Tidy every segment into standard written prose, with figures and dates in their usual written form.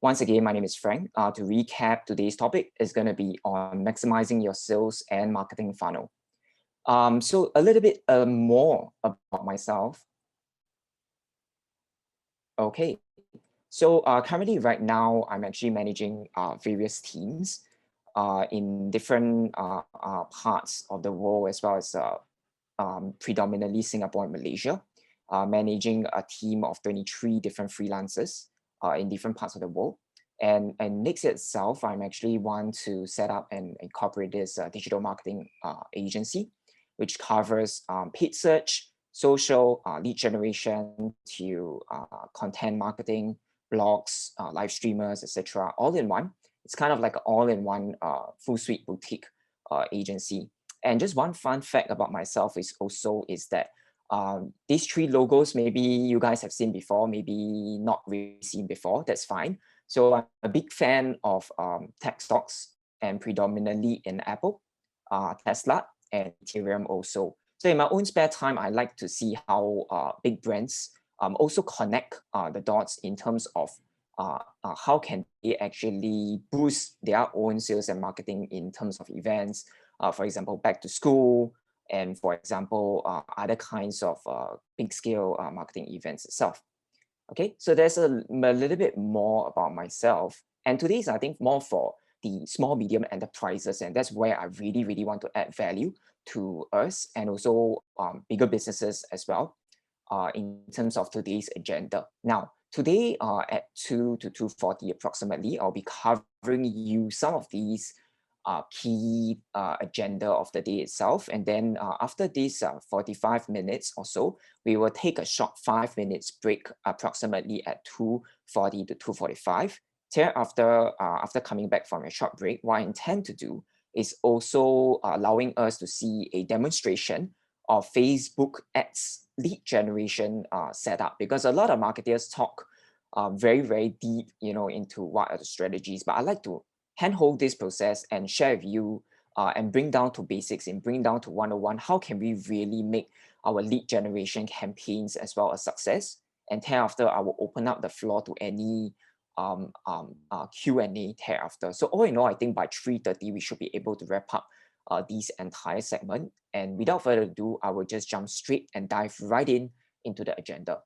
Once again, my name is Frank. To recap, today's topic is going to be on maximizing your sales and marketing funnel. So a little bit more about myself. Okay, so currently right now, I'm actually managing various teams in different parts of the world, as well as predominantly Singapore and Malaysia, managing a team of 23 different freelancers in different parts of the world. And Nix itself, I'm actually want to set up and incorporate this digital marketing agency, which covers paid search, social, lead generation, to content marketing, blogs, live streamers, etc., all in one. It's kind of like an all-in-one full suite boutique agency. And just one fun fact about myself is that these three logos, maybe you guys have seen before, maybe not really seen before, that's fine. So I'm a big fan of tech stocks, and predominantly in Apple, Tesla, and Ethereum also. So in my own spare time, I like to see how big brands also connect the dots in terms of how can they actually boost their own sales and marketing in terms of events, for example, back to school, and for example, other kinds of big scale marketing events itself. Okay, so there's a little bit more about myself. And today's, I think, more for the small, medium enterprises. And that's where I really, really want to add value to us and also bigger businesses as well in terms of today's agenda. Now, today at 2 to 2:40 approximately, I'll be covering you some of these key agenda of the day itself. And then after this 45 minutes or so, we will take a short 5 minutes break approximately at 2:40 to 2:45. Thereafter, after coming back from a short break, what I intend to do is also allowing us to see a demonstration of Facebook ads lead generation setup, because a lot of marketers talk very, very deep, into what are the strategies, but I like to handhold this process and share with you and bring down to basics and bring down to 101, how can we really make our lead generation campaigns as well a success? And thereafter, I will open up the floor to any Q&A thereafter. So all in all, I think by 3:30, we should be able to wrap up this entire segment. And without further ado, I will just jump straight and dive right into the agenda.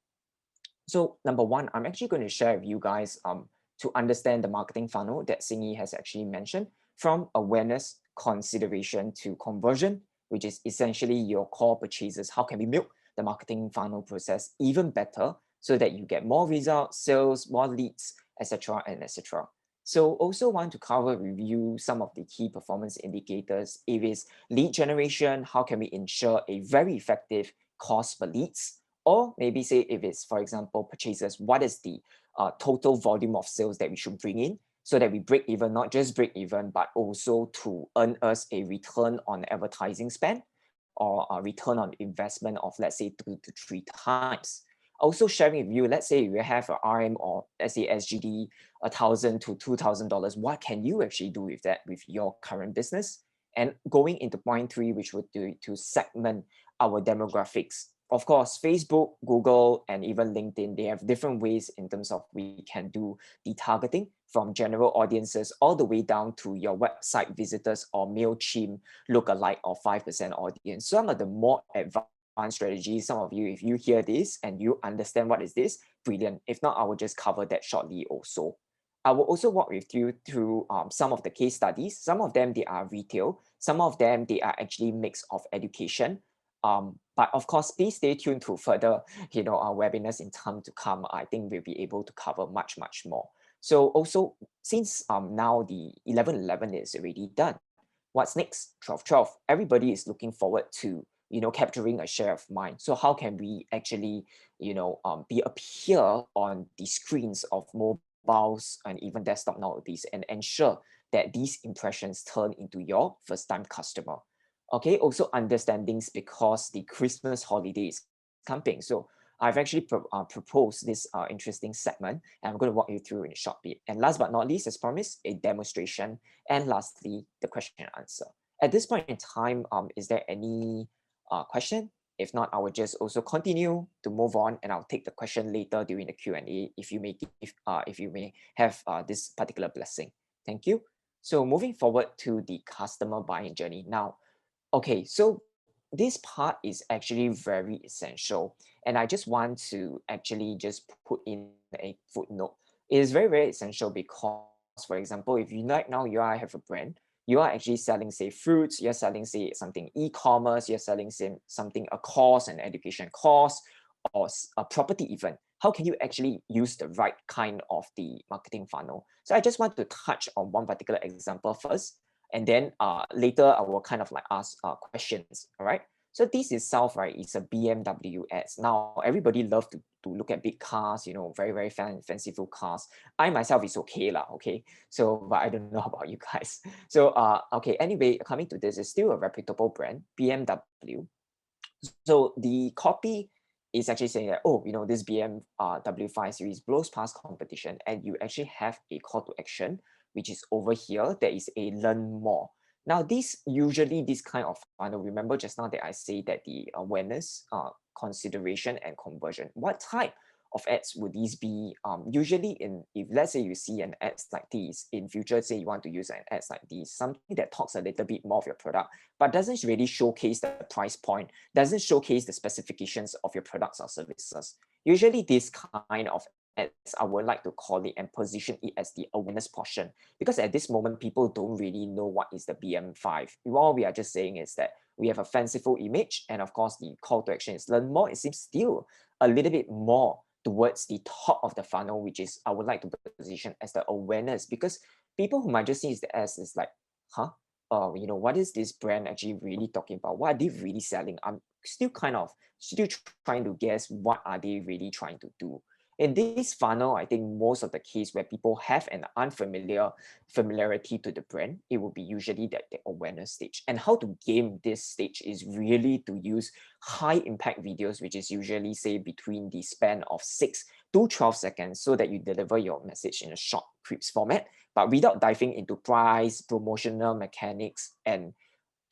So number one, I'm actually going to share with you guys to understand the marketing funnel that Singy has actually mentioned, from awareness, consideration to conversion, which is essentially your core purchases. How can we milk the marketing funnel process even better so that you get more results, sales, more leads, etc. and etc. So also want to review some of the key performance indicators. If it's lead generation, how can we ensure a very effective cost per leads? Or maybe say if it's, for example, purchases, what is the total volume of sales that we should bring in so that we break even, not just break even, but also to earn us a return on advertising spend or a return on investment of, let's say, 2 to 3 times. Also sharing with you, let's say you have a RM or let's say SGD $1,000 to $2,000, what can you actually do with that with your current business? And going into point 3, which would do to segment our demographics. Of course, Facebook, Google, and even LinkedIn, they have different ways in terms of we can do the targeting from general audiences all the way down to your website visitors or MailChimp lookalike or 5% audience. Some of the more advanced strategies, some of you, if you hear this and you understand what is this, brilliant. If not, I will just cover that shortly also. I will also walk with you through some of the case studies. Some of them, they are retail. Some of them, they are actually mix of education. But of course, please stay tuned to further, our webinars in time to come. I think we'll be able to cover much, much more. So also, since now the 11/11 is already done, what's next? 12/12. Everybody is looking forward to, capturing a share of mind. So how can we actually, appear on the screens of mobiles and even desktop nowadays and ensure that these impressions turn into your first-time customer? Okay, also understandings, because the Christmas holiday is coming. So I've actually proposed this interesting segment, and I'm going to walk you through in a short bit. And last but not least, as promised, a demonstration. And lastly, the question and answer. At this point in time, is there any question? If not, I will just also continue to move on, and I'll take the question later during the Q&A if you may have this particular blessing. Thank you. So moving forward to the customer buying journey now. Okay, so this part is actually very essential, and I just want to actually just put in a footnote. It is very, very essential because, for example, if you right now you have a brand, you are actually selling, say, fruits, you're selling, say, something e-commerce, you're selling, say, something, a course, an education course, or a property even. How can you actually use the right kind of the marketing funnel? So I just want to touch on one particular example first, and then later I will kind of like ask questions, all right? So this itself, right, is a BMW ads. Now, everybody love to look at big cars, you know, very, very fanciful cars. I myself is okay lah, okay? So, but I don't know about you guys. So, okay, anyway, coming to this, is still a reputable brand, BMW. So the copy is actually saying that, oh, you know, this BMW 5 Series blows past competition, and you actually have a call to action, which is over here. There is a learn more. Now, this kind of funnel, remember just now that I say that the awareness, consideration, and conversion. What type of ads would these be? Usually, if let's say you see an ads like these in future, say you want to use an ads like these, something that talks a little bit more of your product, but doesn't really showcase the price point, doesn't showcase the specifications of your products or services. Usually, this kind of ads, I would like to call it and position it as the awareness portion, because at this moment, people don't really know what is the BM5. All we are just saying is that we have a fanciful image, and of course, the call to action is learn more. It seems still a little bit more towards the top of the funnel, which is I would like to position as the awareness, because people who might just see the ads is like, huh? You know, what is this brand actually really talking about? What are they really selling? I'm still trying to guess what are they really trying to do. In this funnel, I think most of the case where people have an familiarity to the brand, it will be usually the awareness stage. And how to game this stage is really to use high impact videos, which is usually say between the span of 6 to 12 seconds, so that you deliver your message in a short crisp format, but without diving into price, promotional mechanics, and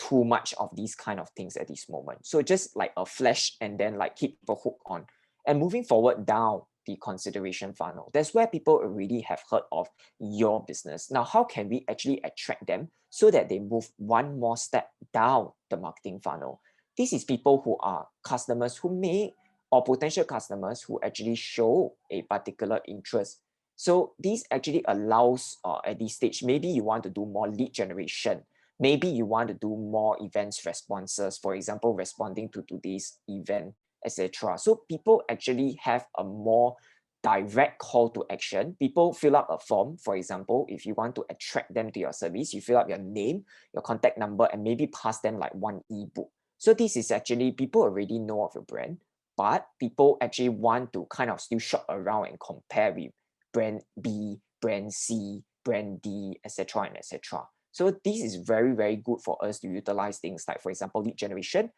too much of these kind of things at this moment. So just like a flash, and then like keep people hooked on. And moving forward down the consideration funnel, that's where people already have heard of your business. Now, how can we actually attract them so that they move one more step down the marketing funnel? This is people who are customers who may, or potential customers who actually show a particular interest. So this actually allows at this stage, maybe you want to do more lead generation. Maybe you want to do more events responses, for example, responding to today's event, etc. So people actually have a more direct call to action. People fill up a form, for example, if you want to attract them to your service, you fill up your name, your contact number, and maybe pass them like one ebook. So this is actually, people already know of your brand, but people actually want to kind of still shop around and compare with brand B, brand C, brand D, etc. and etc. So this is very, very good for us to utilize things like, for example, lead generation.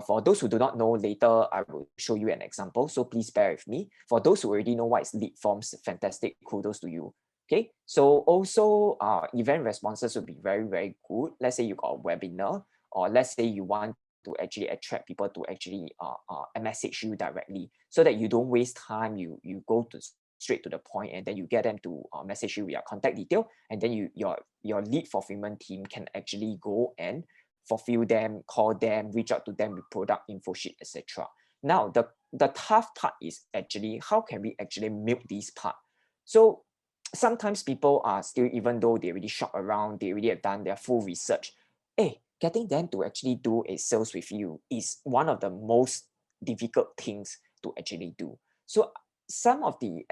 For those who do not know, later I will show you an example, so please bear with me. For those who already know what is lead forms, fantastic, kudos to you. Okay, so also event responses would be very, very good. Let's say you got a webinar, or let's say you want to actually attract people to actually message you directly, so that you don't waste time. You go to straight to the point, and then you get them to message you with your contact detail, and then your lead fulfillment team can actually go and fulfill them, call them, reach out to them with product info sheet, etc. Now, the tough part is actually how can we actually milk this part? So sometimes people are still, even though they already shop around, they already have done their full research, getting them to actually do a sales with you is one of the most difficult things to actually do. So some of the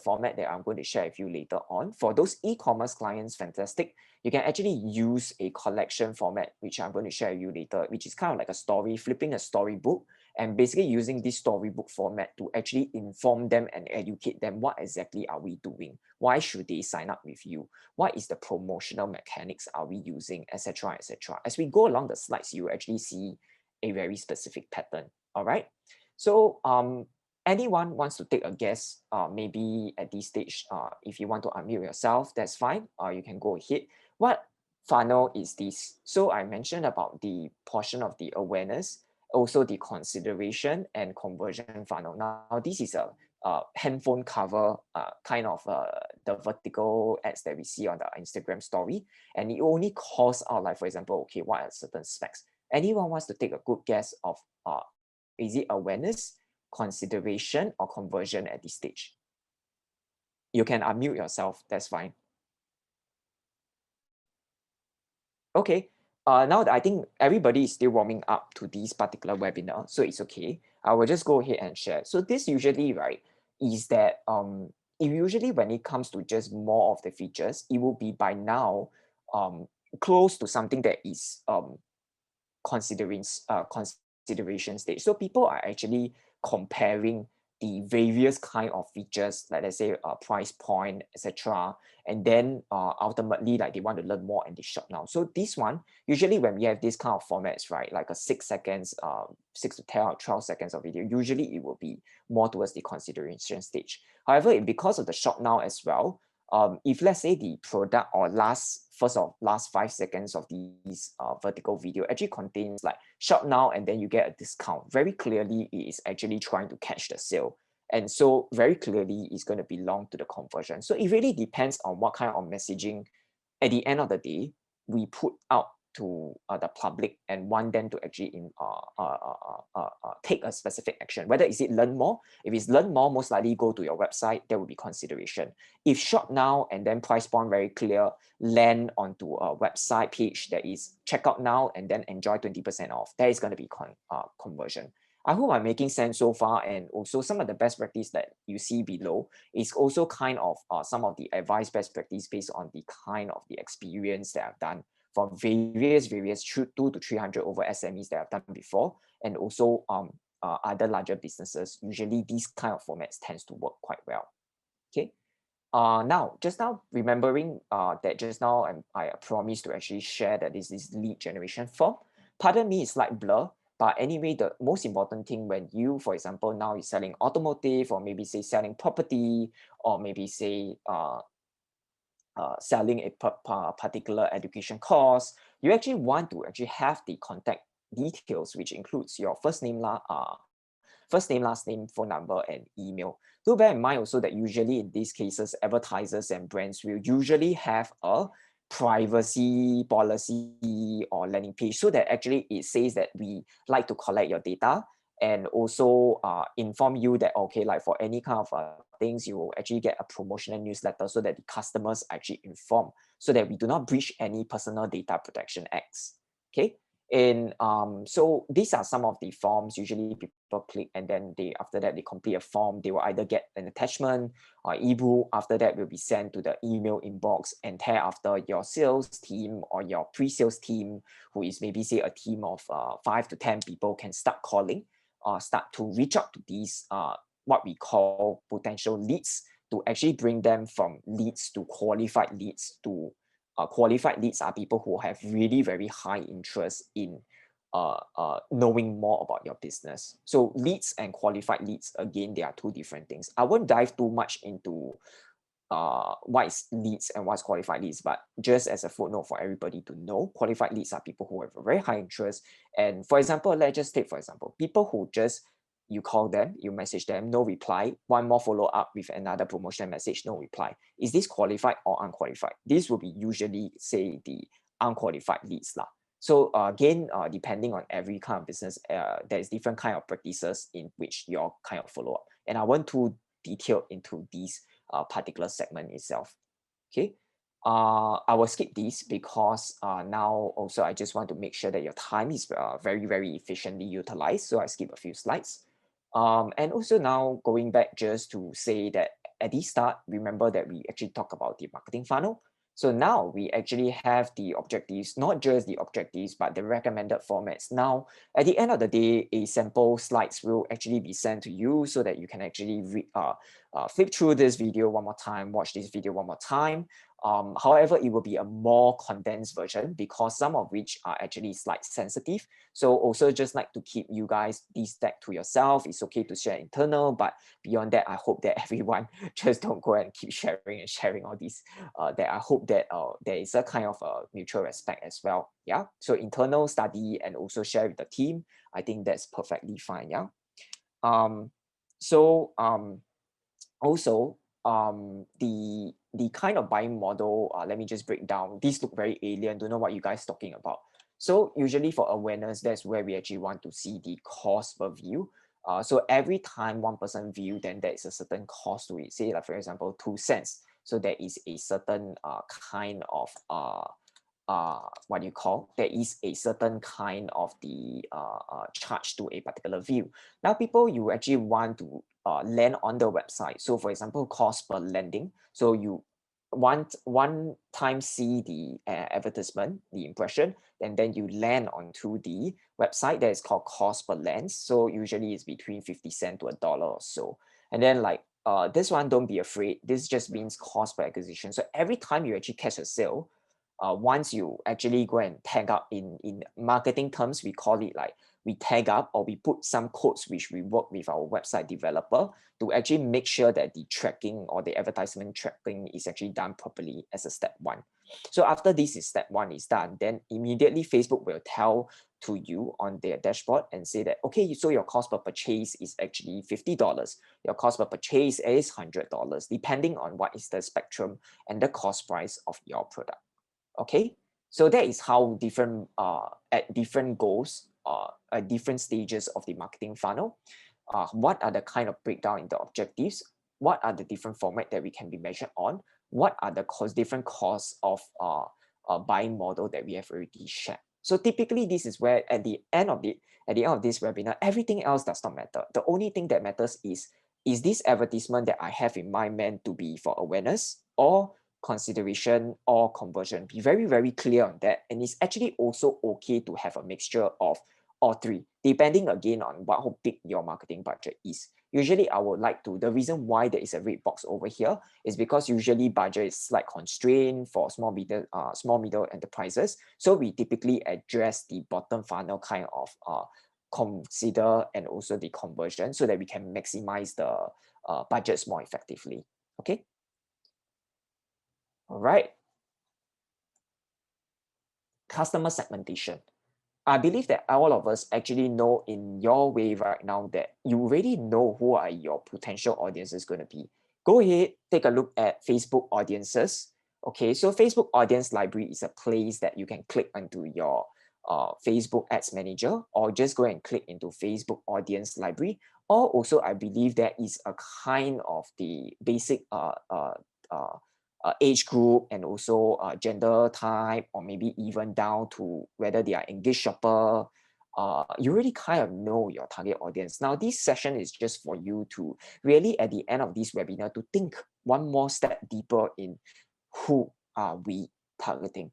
format that I'm going to share with you later on, for those e-commerce clients, fantastic. You can actually use a collection format, which I'm going to share with you later, which is kind of like a story, flipping a storybook, and basically using this storybook format to actually inform them and educate them. What exactly are we doing? Why should they sign up with you? What is the promotional mechanics are we using, etc., etc. As we go along the slides, you actually see a very specific pattern. All right. So anyone wants to take a guess, maybe at this stage, if you want to unmute yourself, that's fine. You can go ahead. What funnel is this? So I mentioned about the portion of the awareness, also the consideration and conversion funnel. Now this is a handphone cover kind of the vertical ads that we see on the Instagram story, and it only calls out, like, for example, okay, what are certain specs? Anyone wants to take a good guess of is it awareness, consideration, or conversion at this stage? You can unmute yourself, that's fine. Okay, now I think everybody is still warming up to this particular webinar, so it's okay. I will just go ahead and share. So this usually, right, is that usually when it comes to just more of the features, it will be by now close to something that is consideration stage. So people are actually comparing the various kind of features, like let's say price point, etc. And then ultimately, like, they want to learn more and they shop now. So this one, usually when we have this kind of formats, right, like a 6 seconds, 6 to 10 or 12 seconds of video, usually it will be more towards the consideration stage. However, because of the shop now as well, if let's say the product or last 5 seconds of these vertical video actually contains like shop now and then you get a discount, very clearly it is actually trying to catch the sale. And so very clearly it's going to belong to the conversion. So it really depends on what kind of messaging at the end of the day we put out to the public and want them to actually take a specific action. Whether is it learn more, if it's learn more, most likely go to your website, there will be consideration. If shop now and then price point very clear, land onto a website page that is check out now and then enjoy 20% off, that is going to be conversion. I hope I'm making sense so far, and also some of the best practice that you see below is also kind of some of the advice best practice based on the kind of the experience that I've done for various 2 to 300 over SMEs that I've done before, and also other larger businesses. Usually these kind of formats tends to work quite well. Okay. Now, just now, remembering that just now I promised to actually share that this is lead generation form. Pardon me, it's like blur. But anyway, the most important thing when you, for example, now you're selling automotive, or maybe say selling property, or maybe say selling a particular education course, you actually want to actually have the contact details, which includes your first name, last name, phone number, and email. Do bear in mind also that usually in these cases, advertisers and brands will usually have a privacy policy or landing page, so that actually it says that we like to collect your data and also inform you that, okay, like for any kind of things, you will actually get a promotional newsletter so that the customers are actually informed, so that we do not breach any personal data protection acts. Okay. And so these are some of the forms usually people click, and then after that they complete a form. They will either get an attachment or ebook. After that will be sent to the email inbox, and thereafter your sales team or your pre-sales team, who is maybe say a team of 5 to 10 people, can start calling or start to reach out to these what we call potential leads, to actually bring them from leads to qualified leads. To qualified leads are people who have really very high interest in knowing more about your business. So leads and qualified leads, again, they are two different things. I won't dive too much into what is leads and what's qualified leads, but just as a footnote for everybody to know, qualified leads are people who have a very high interest. And for example, let's just take, for example, people who just, you call them, you message them, no reply, one more follow up with another promotion message, no reply. Is this qualified or unqualified? This will be usually, say, the unqualified leads lah. So again, depending on every kind of business, there is different kind of practices in which your kind of follow up. And I went too detailed into these particular segment itself. Okay. I will skip these because now also I just want to make sure that your time is very, very efficiently utilized. So I skip a few slides. And also now going back just to say that at the start, remember that we actually talk about the marketing funnel. So now we actually have the objectives, not just the objectives, but the recommended formats. Now, at the end of the day, a sample slides will actually be sent to you so that you can actually flip through this video one more time, watch this video one more time. However, it will be a more condensed version because some of which are actually slide sensitive. So also just like to keep you guys these tag to yourself. It's okay to share internal, but beyond that, I hope that everyone just don't go and keep sharing and sharing all these. That I hope that there is a kind of mutual respect as well. Yeah. So internal study and also share with the team. I think that's perfectly fine. Yeah. Um, so also the kind of buying model, let me just break down. These look very alien, don't know what you guys talking about. So usually for awareness, that's where we actually want to see the cost per view. So every time one person view, then there is a certain cost to it. Say like for example 2 cents. So there is a certain kind of what do you call, there is a certain kind of the charge to a particular view. Now people, you actually want to land on the website. So for example, cost per landing. So you want one time see the advertisement, the impression, and then you land onto the website. That is called cost per lands. So usually it's between 50 cents to $1 or so. And then like this one, don't be afraid. This just means cost per acquisition. So every time you actually catch a sale, once you actually go and tag up in marketing terms, we call it like we tag up or we put some codes which we work with our website developer to actually make sure that the tracking or the advertisement tracking is actually done properly as a step one. So after this is step one is done, then immediately Facebook will tell to you on their dashboard and say that, okay, so your cost per purchase is actually $50. Your cost per purchase is $100, depending on what is the spectrum and the cost price of your product. Okay, so that is how different at different goals at different stages of the marketing funnel, what are the kind of breakdown in the objectives, what are the different format that we can be measured on, what are the different costs of buying model that we have already shared. So typically this is where at the end of this webinar, everything else does not matter. The only thing that matters is this advertisement that I have in mind meant to be for awareness or consideration or conversion? Be very, very clear on that. And it's actually also okay to have a mixture of all three, depending again on how big your marketing budget is. Usually I would like to, the reason why there is a red box over here is because usually budget is slight constraint for small middle enterprises. So we typically address the bottom funnel kind of consider and also the conversion so that we can maximize the budgets more effectively. Okay. All right. Customer segmentation. I believe that all of us actually know in your way right now that you already know who are your potential audiences going to be. Go ahead, take a look at Facebook audiences. Okay, so Facebook audience library is a place that you can click onto your Facebook ads manager, or just go and click into Facebook audience library. Or also, I believe that is a kind of the basic age group and also gender type, or maybe even down to whether they are engaged shopper. You really kind of know your target audience. Now, this session is just for you to really at the end of this webinar to think one more step deeper in who are we targeting,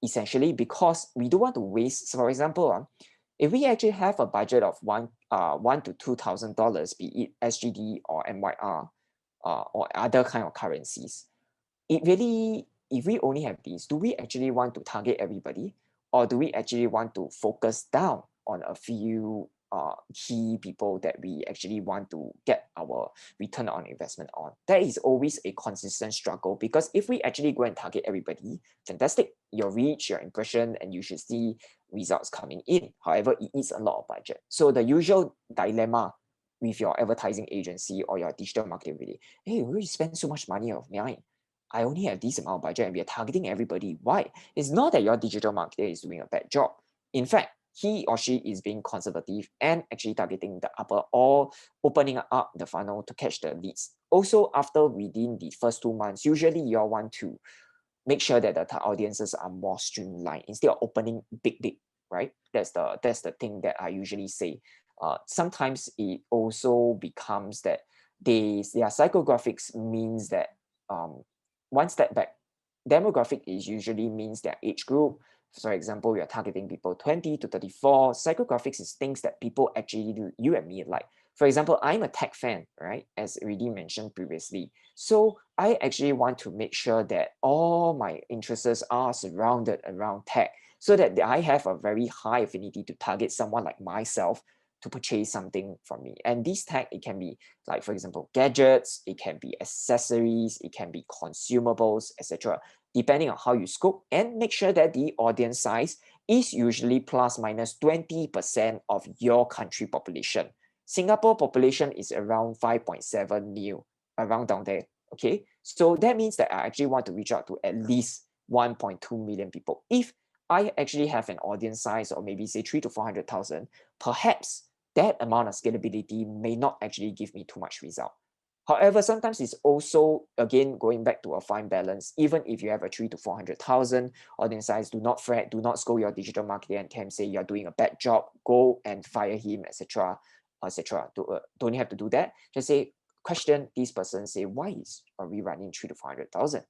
essentially, because we don't want to waste. So for example, if we actually have a budget of $1,000 to $2,000, be it SGD or MYR or other kind of currencies, it really, if we only have these, do we actually want to target everybody, or do we actually want to focus down on a few key people that we actually want to get our return on investment on? That is always a consistent struggle, because if we actually go and target everybody, fantastic, your reach, your impression, and you should see results coming in. However, it is a lot of budget. So the usual dilemma with your advertising agency or your digital marketing really, hey, we spend so much money of mine. I only have this amount of budget and we are targeting everybody. Why? It's not that your digital marketer is doing a bad job. In fact, he or she is being conservative and actually targeting the upper or opening up the funnel to catch the leads. Also, after within the first 2 months, usually you all want to make sure that the audiences are more streamlined instead of opening big, right? That's the thing that I usually say. Sometimes it also becomes that their psychographics means that one step back. Demographic is usually means their age group. For example, we are targeting people 20 to 34. Psychographics is things that people actually do, you and me like. For example, I'm a tech fan, right? As already mentioned previously. So I actually want to make sure that all my interests are surrounded around tech so that I have a very high affinity to target someone like myself to purchase something from me. And this tech, it can be like, for example, gadgets, it can be accessories, it can be consumables, etc. Depending on how you scope, and make sure that the audience size is usually plus minus 20% of your country population. Singapore population is around 5.7 mil, around down there. Okay, so that means that I actually want to reach out to at least 1.2 million people. If I actually have an audience size of maybe say 3 to 400,000, perhaps that amount of scalability may not actually give me too much result. However, sometimes it's also, again, going back to a fine balance. Even if you have a 3 to 400,000 audience size, do not fret, do not scold your digital marketing and say you're doing a bad job, go and fire him, etc., etc. Don't have to do that. Just say, question this person, say, why are we running 3 to 400,000?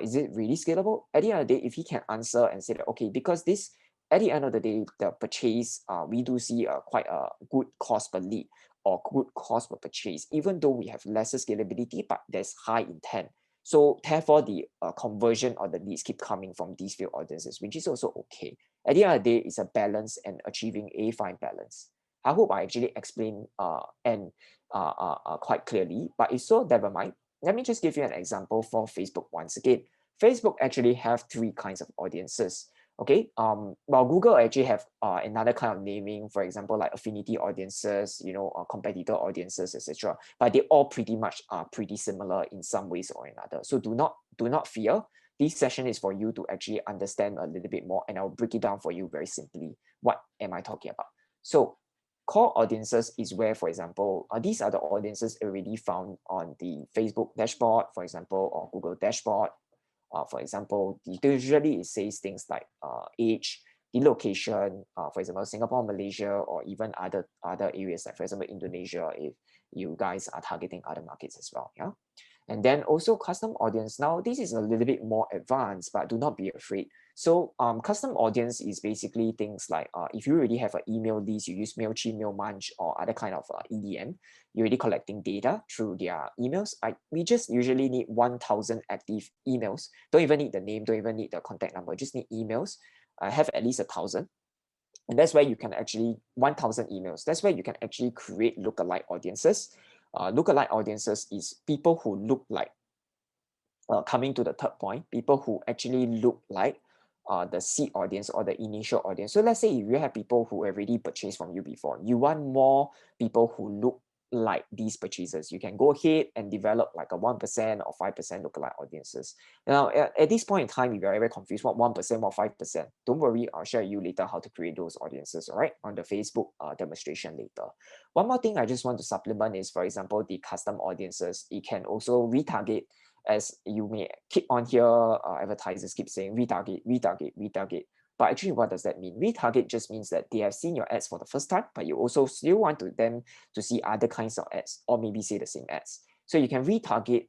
Is it really scalable? At the end of the day, if he can answer and say that, okay, because this, at the end of the day, the purchase, we do see quite a good cost per lead or good cost per purchase, even though we have lesser scalability, but there's high intent. So therefore, the conversion or the leads keep coming from these few audiences, which is also okay. At the end of the day, it's a balance and achieving a fine balance. I hope I actually explained quite clearly, but if so, never mind. Let me just give you an example for Facebook once again. Facebook actually have three kinds of audiences. Okay, while Google actually have another kind of naming, for example, like affinity audiences, competitor audiences, etc. But they all pretty much are pretty similar in some ways or another. So do not fear. This session is for you to actually understand a little bit more, and I'll break it down for you very simply. What am I talking about? So core audiences is where, for example, these are the audiences already found on the Facebook dashboard, for example, or Google dashboard. For example, usually it says things like age, the location, for example, Singapore, Malaysia, or even other areas like, for example, Indonesia, if you guys are targeting other markets as well. Yeah. And then also custom audience. Now, this is a little bit more advanced, but do not be afraid. So custom audience is basically things like if you already have an email list, you use MailChimp, MailMunch, or other kind of EDM, you're already collecting data through their emails. We just usually need 1,000 active emails. Don't even need the name, don't even need the contact number, just need emails. Have at least 1,000. And that's where you can actually, 1,000 emails, that's where you can actually create lookalike audiences. Lookalike audiences is people who look like, coming to the third point, people who actually look like the seed audience or the initial audience. So let's say if you have people who already purchased from you before, you want more people who look like these purchases, you can go ahead and develop like a 1% or 5% lookalike audiences. Now, at this point in time, if you're very confused, what 1% or 5%, don't worry, I'll share you later how to create those audiences, all right, on the Facebook demonstration later. One more thing I just want to supplement is, for example, the custom audiences. It can also retarget, as you may keep on here, advertisers keep saying retarget, retarget, retarget. But actually, what does that mean? Retarget just means that they have seen your ads for the first time, but you also still want them to see other kinds of ads, or maybe say the same ads. So you can retarget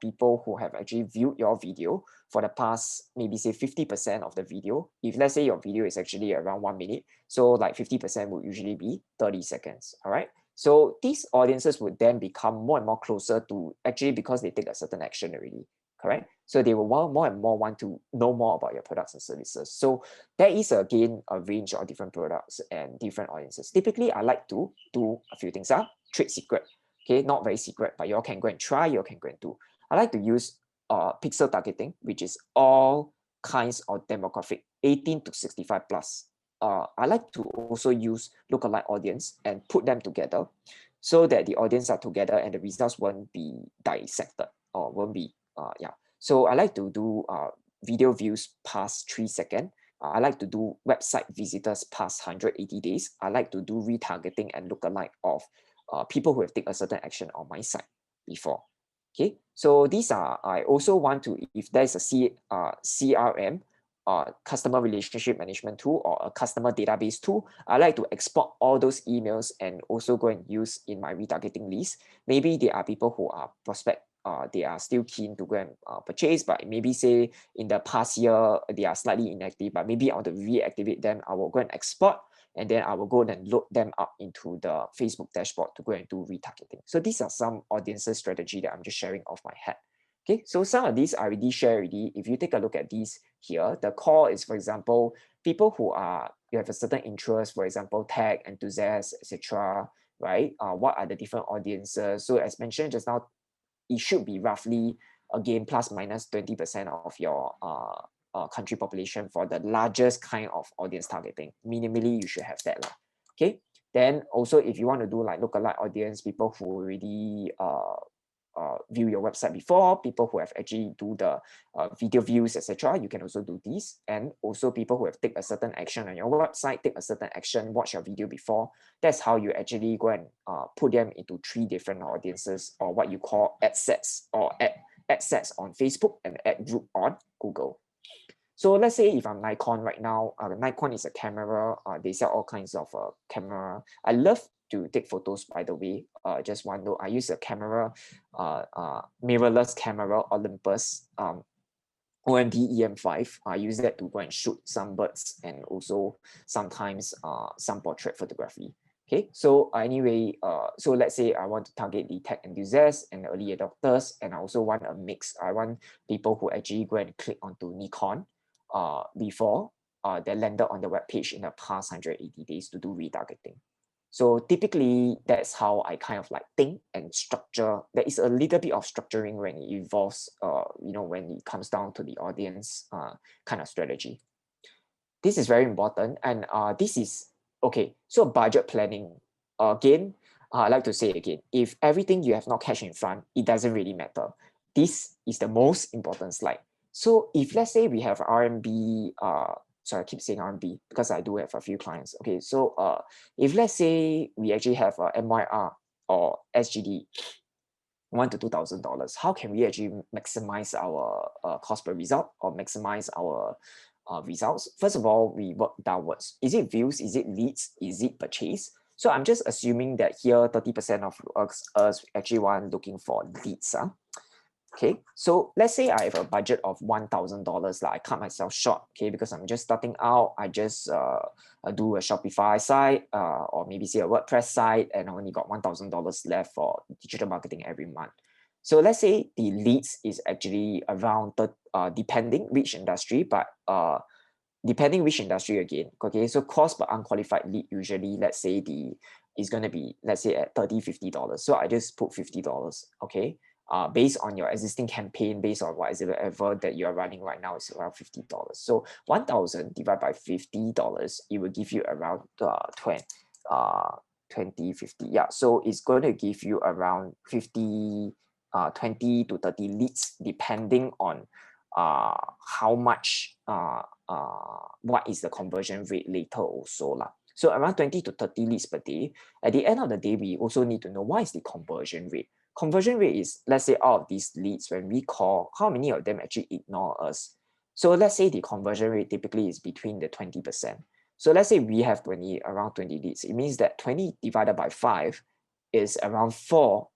people who have actually viewed your video for the past, maybe say 50% of the video. If let's say your video is actually around 1 minute, so like 50% would usually be 30 seconds, all right? So these audiences would then become more and more closer to, actually, because they take a certain action already, correct? So they will more and more want to know more about your products and services. So there is, again, a range of different products and different audiences. Typically, I like to do a few things. Trade secret, okay, not very secret, but you all can go and try, you all can go and do. I like to use pixel targeting, which is all kinds of demographic, 18 to 65 plus. I like to also use lookalike audience and put them together so that the audience are together and the results won't be dissected or won't be, yeah. So I like to do video views past 3 seconds. I like to do website visitors past 180 days. I like to do retargeting and lookalike of people who have taken a certain action on my site before. Okay, so these are, I also want to, if there's a CRM, customer relationship management tool, or a customer database tool, I like to export all those emails and also go and use in my retargeting list. Maybe there are people who are prospect, they are still keen to go and purchase, but maybe say in the past year, they are slightly inactive, but maybe I want to reactivate them. I will go and export and then I will go and load them up into the Facebook dashboard to go and do retargeting. So these are some audiences strategy that I'm just sharing off my head. Okay, so some of these I already shared already. If you take a look at these here, the core is, for example, people who are, you have a certain interest, for example, tech, enthusiasts, etc. Right? What are the different audiences? So as mentioned just now, it should be roughly, again, plus minus 20% of your country population for the largest kind of audience targeting. Minimally, you should have that. Okay. Then also, if you want to do like lookalike audience, people who already view your website before, people who have actually do the video views, etc. You can also do these. And also people who have take a certain action on your website, take a certain action, watch your video before. That's how you actually go and put them into 3 different audiences, or what you call ad sets, or ad sets on Facebook and ad group on Google. So let's say if I'm Nikon right now, Nikon is a camera, they sell all kinds of camera. I love to take photos, by the way. Just one note, I use a camera, mirrorless camera, Olympus, OMD EM5. I use that to go and shoot some birds and also sometimes some portrait photography. Okay, so anyway, so let's say I want to target the tech enthusiasts and early adopters, and I also want a mix. I want people who actually go and click onto Nikon before they landed on the web page in the past 180 days to do retargeting. So typically, that's how I kind of like think and structure. There is a little bit of structuring when it involves, when it comes down to the audience kind of strategy. This is very important, and this is okay. So budget planning, again, I like to say again, if everything you have not cash in front, it doesn't really matter. This is the most important slide. So if let's say we have RMB, sorry, I keep saying RMB because I do have a few clients. Okay, so if let's say we actually have a MYR or SGD, $1,000 to $2,000, how can we actually maximize our cost per result or maximize our results? First of all, we work downwards. Is it views? Is it leads? Is it purchase? So I'm just assuming that here 30% of us actually want looking for leads. Okay, so let's say I have a budget of $1,000. Like I cut myself short, okay, because I'm just starting out. I just do a Shopify site or maybe say a WordPress site, and I only got $1,000 left for digital marketing every month. So let's say the leads is actually around depending which industry, but depending which industry again. Okay, so cost per unqualified lead usually, let's say is going to be, let's say at $30, $50. So I just put $50. Okay. Based on your existing campaign, based on whatever that you are running right now, is around $50. So 1,000 divided by $50, it will give you around 20, 50. Yeah, so it's going to give you around 20 to 30 leads, depending on how much, what is the conversion rate later also lah. So around 20 to 30 leads per day. At the end of the day, we also need to know what is the conversion rate. Conversion rate is, let's say, out of these leads, when we call, how many of them actually ignore us? So let's say the conversion rate typically is between the 20%. So let's say we have around 20 leads. It means that 20 divided by 5 is around 4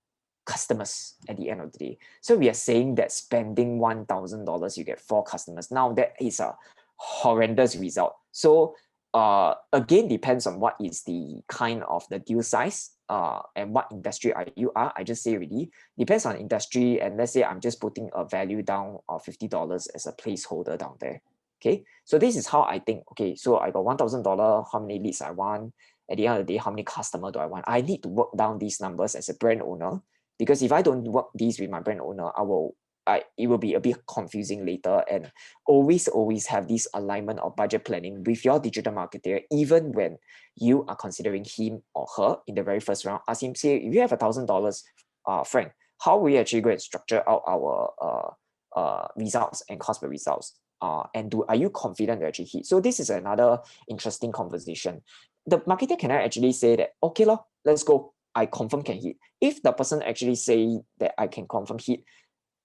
customers at the end of the day. So we are saying that spending $1,000, you get 4 customers. Now that is a horrendous result. So again, depends on what is the kind of the deal size and what industry you are. I just say already, depends on industry. And let's say I'm just putting a value down of $50 as a placeholder down there. Okay, so this is how I think. Okay, so I got $1,000, how many leads I want. At the end of the day, how many customers do I want? I need to work down these numbers as a brand owner, because if I don't work these with my brand owner, it will be a bit confusing later. And always have this alignment of budget planning with your digital marketer, even when you are considering him or her in the very first round. Ask him, say, if you have $1,000, Frank, how will we actually go and structure out our results and cost per results? And are you confident to actually hit? So this is another interesting conversation. The marketer cannot actually say that, okay, let's go, I confirm can hit. If the person actually say that I can confirm hit,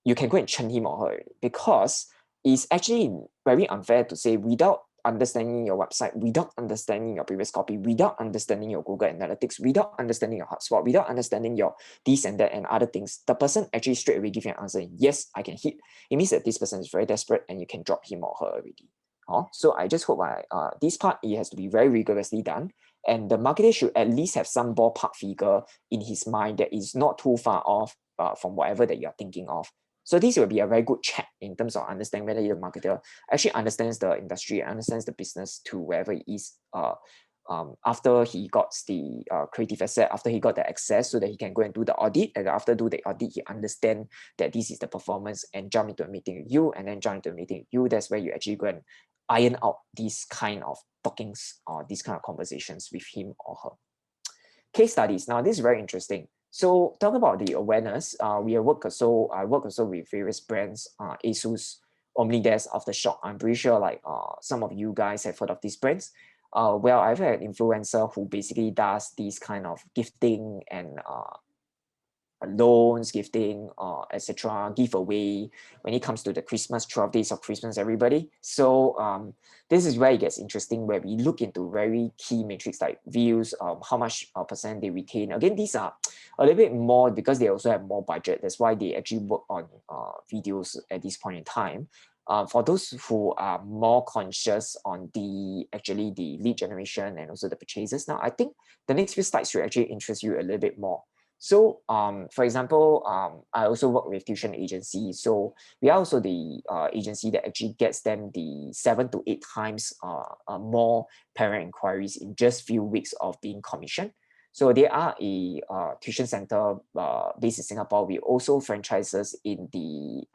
you can go and churn him or her, because it's actually very unfair to say, without understanding your website, without understanding your previous copy, without understanding your Google Analytics, without understanding your HubSpot, without understanding your this and that and other things, the person actually straight away give you an answer, yes, I can hit. It means that this person is very desperate and you can drop him or her already. So I just hope this part, it has to be very rigorously done. And the marketer should at least have some ballpark figure in his mind that is not too far off from whatever that you're thinking of. So this will be a very good check in terms of understanding whether your marketer actually understands the industry, understands the business to wherever it is after he got the creative asset, after he got the access, so that he can go and do the audit. And after do the audit, he understand that this is the performance and jump into a meeting with you, and then jump into a meeting with you. That's where you actually go and iron out these kind of talkings or these kind of conversations with him or her. Case studies. Now, this is very interesting. So talk about the awareness. I work also with various brands, ASUS, Omnidesk, Aftershock. I'm pretty sure like some of you guys have heard of these brands. Well, I've had an influencer who basically does these kind of gifting and loans, gifting, etc., giveaway when it comes to the Christmas, 12 days of Christmas, everybody. So this is where it gets interesting, where we look into very key metrics like views, how much percent they retain. Again, these are a little bit more because they also have more budget. That's why they actually work on videos at this point in time. For those who are more conscious on the lead generation and also the purchases, now I think the next few slides should actually interest you a little bit more. So, for example, I also work with tuition agency. So we are also the agency that actually gets them the 7 to 8 times more parent inquiries in just few weeks of being commissioned. So they are a tuition center based in Singapore. We also franchises in the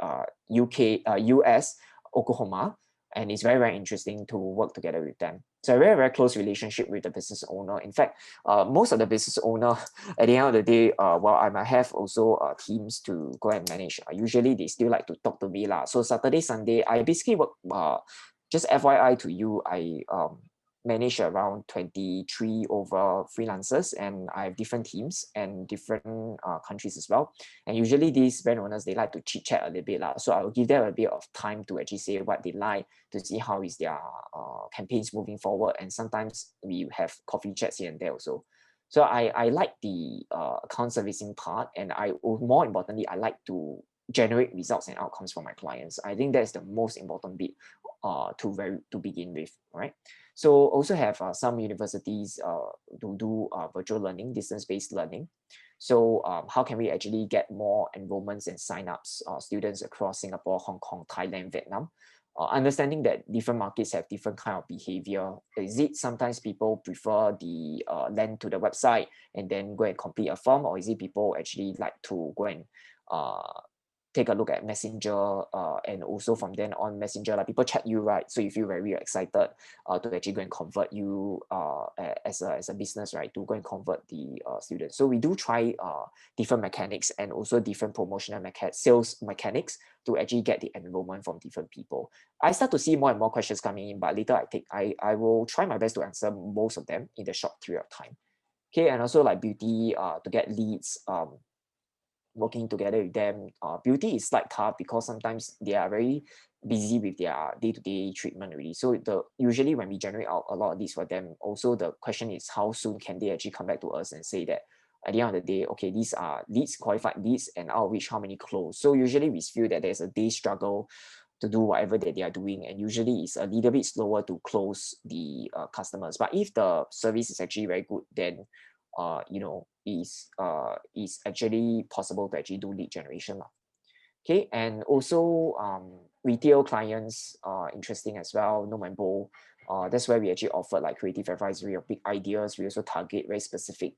US, Oklahoma, and it's very, very interesting to work together with them. So a very, very close relationship with the business owner. In fact, most of the business owner, at the end of the day, well, I might have also teams to go and manage. Usually they still like to talk to me lah. So Saturday, Sunday, I basically work, just FYI to you, I manage around 23 over freelancers, and I have different teams and different countries as well. And usually these brand owners, they like to chit chat a little bit lah. So I will give them a bit of time to actually say what they like, to see how is their campaigns moving forward. And sometimes we have coffee chats here and there also. So I like the account servicing part, and more importantly, I like to generate results and outcomes for my clients. I think that's the most important bit to begin with, right? So also have some universities to do virtual learning, distance-based learning. So how can we actually get more enrollments and signups students across Singapore, Hong Kong, Thailand, Vietnam? Understanding that different markets have different kind of behavior. Is it sometimes people prefer the land to the website and then go and complete a form, or is it people actually like to go and take a look at Messenger, and also from then on Messenger, like people chat you, right? So you feel very excited to actually go and convert you as a business, right? To go and convert the students. So we do try different mechanics and also different promotional sales mechanics to actually get the enrollment from different people. I start to see more and more questions coming in, but later I will try my best to answer most of them in the short period of time. Okay, and also like beauty, to get leads, working together with them. Beauty is like tough because sometimes they are very busy with their day-to-day treatment already. So usually when we generate out a lot of leads for them, also the question is how soon can they actually come back to us and say that at the end of the day, okay, these are leads, qualified leads, and out of which how many close. So usually we feel that there's a day struggle to do whatever that they are doing, and usually it's a little bit slower to close the customers. But if the service is actually very good, then is actually possible to actually do lead generation. Okay, and also retail clients are interesting as well. No and Bow, that's where we actually offer like creative advisory of big ideas. We also target very specific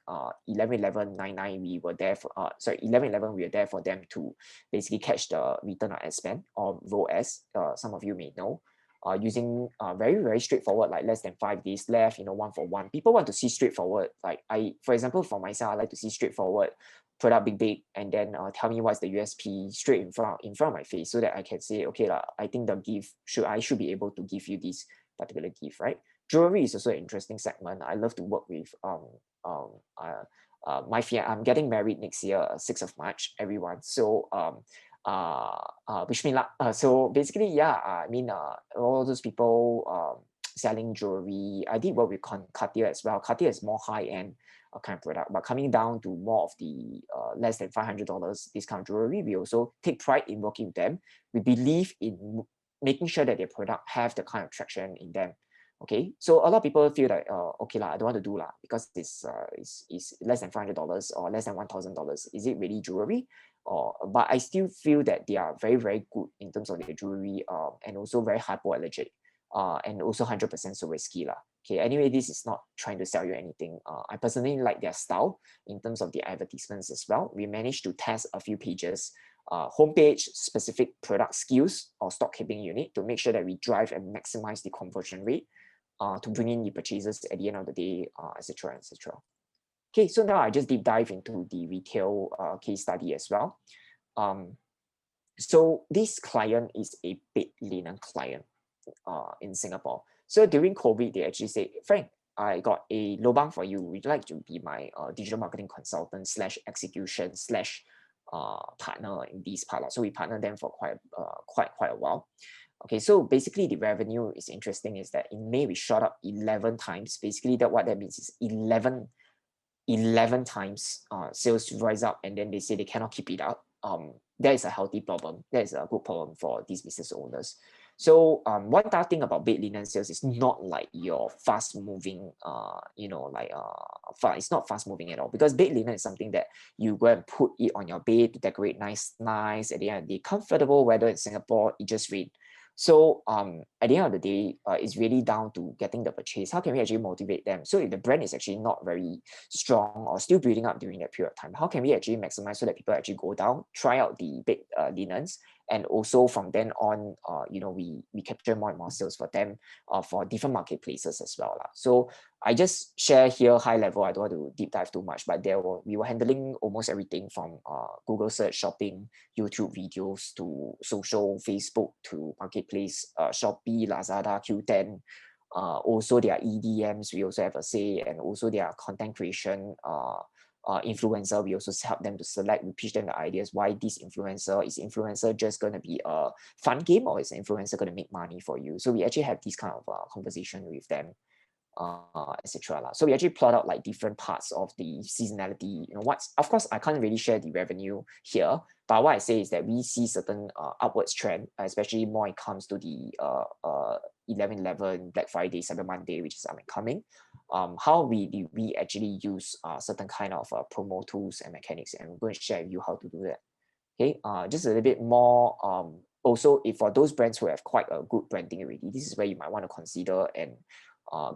11/11 99. We were there for 11/11. We were there for them to basically catch the return on ad spend, or ROAS. Some of you may know. Using very, very straightforward, like less than 5 days left, 1-for-1. People want to see straightforward. Like for example, for myself, I like to see straightforward product big, and then tell me what's the USP straight in front of my face, so that I can say, okay, I think the gift I should be able to give you this particular gift, right? Jewelry is also an interesting segment. I love to work with I'm getting married next year, 6th of March, everyone. So wish me luck. So basically, yeah, I mean, all those people selling jewelry. I did work with Cartier as well. Cartier is more high-end kind of product, but coming down to more of the less than $500 discount jewelry, we also take pride in working with them. We believe in making sure that their product have the kind of traction in them. Okay, so a lot of people feel like, okay lah, I don't want to do lah because it's less than $500 or less than $1,000. Is it really jewelry? But I still feel that they are very, very good in terms of their jewelry, and also very hypoallergenic, and also 100% so risky lah. Okay, anyway, this is not trying to sell you anything. I personally like their style in terms of the advertisements as well. We managed to test a few pages, homepage, specific product skills or stock keeping unit to make sure that we drive and maximize the conversion rate, to bring in the purchases at the end of the day, etc., etc. Okay, so now I just deep dive into the retail case study as well. So this client is a bed linen client in Singapore. So during COVID, they actually say, Frank, I got a lobang for you. Would you like to be my digital marketing consultant slash execution slash partner in this part? So we partnered them for quite a while. Okay, so basically the revenue is interesting is that in May we shot up 11 times. Basically what that means is 11 times sales rise up, and then they say they cannot keep it up. That is a healthy problem. That is a good problem for these business owners. So one other thing about bed linen sales is not like your fast moving, it's not fast moving at all, because bed linen is something that you go and put it on your bed to decorate nice, at the end of the day, comfortable weather in Singapore, it just rain. So at the end of the day, it's really down to getting the purchase. How can we actually motivate them? So if the brand is actually not very strong or still building up during that period of time, how can we actually maximize so that people actually go down, try out the bed linens, and also from then on, we capture more and more sales for them, for different marketplaces as well. So I just share here high level. I don't want to deep dive too much, but we were handling almost everything from Google search, shopping, YouTube videos, to social, Facebook, to marketplace, Shopee, Lazada, Q10. Also their EDMs, we also have a say, and also their content creation, influencer, we also help them to select, we pitch them the ideas. Why this influencer? Is influencer just going to be a fun game, or is influencer going to make money for you? So we actually have this kind of conversation with them, etc. So we actually plot out like different parts of the seasonality. Of course, I can't really share the revenue here, but what I say is that we see certain upwards trend, especially more it comes to the 11/11, Black Friday, Cyber Monday, which is coming. How we actually use certain kind of promo tools and mechanics, and we're going to share with you how to do that. Okay, just a little bit more. Also, if for those brands who have quite a good branding already, this is where you might want to consider and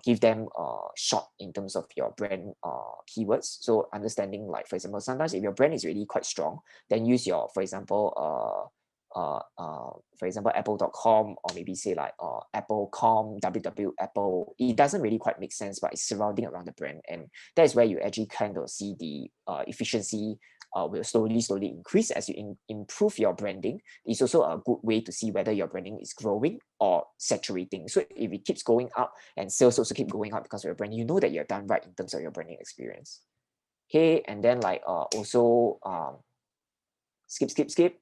give them a shot in terms of your brand keywords. So understanding, like, for example, sometimes if your brand is really quite strong, then use your, for example, apple.com, or maybe say like apple.com, www.apple. It doesn't really quite make sense, but it's surrounding around the brand, and that is where you actually kind of see the efficiency will slowly increase as you improve your branding. It's also a good way to see whether your branding is growing or saturating. So if it keeps going up and sales also keep going up because of your brand, you know that you're done right in terms of your branding experience. Okay, and then like also skip.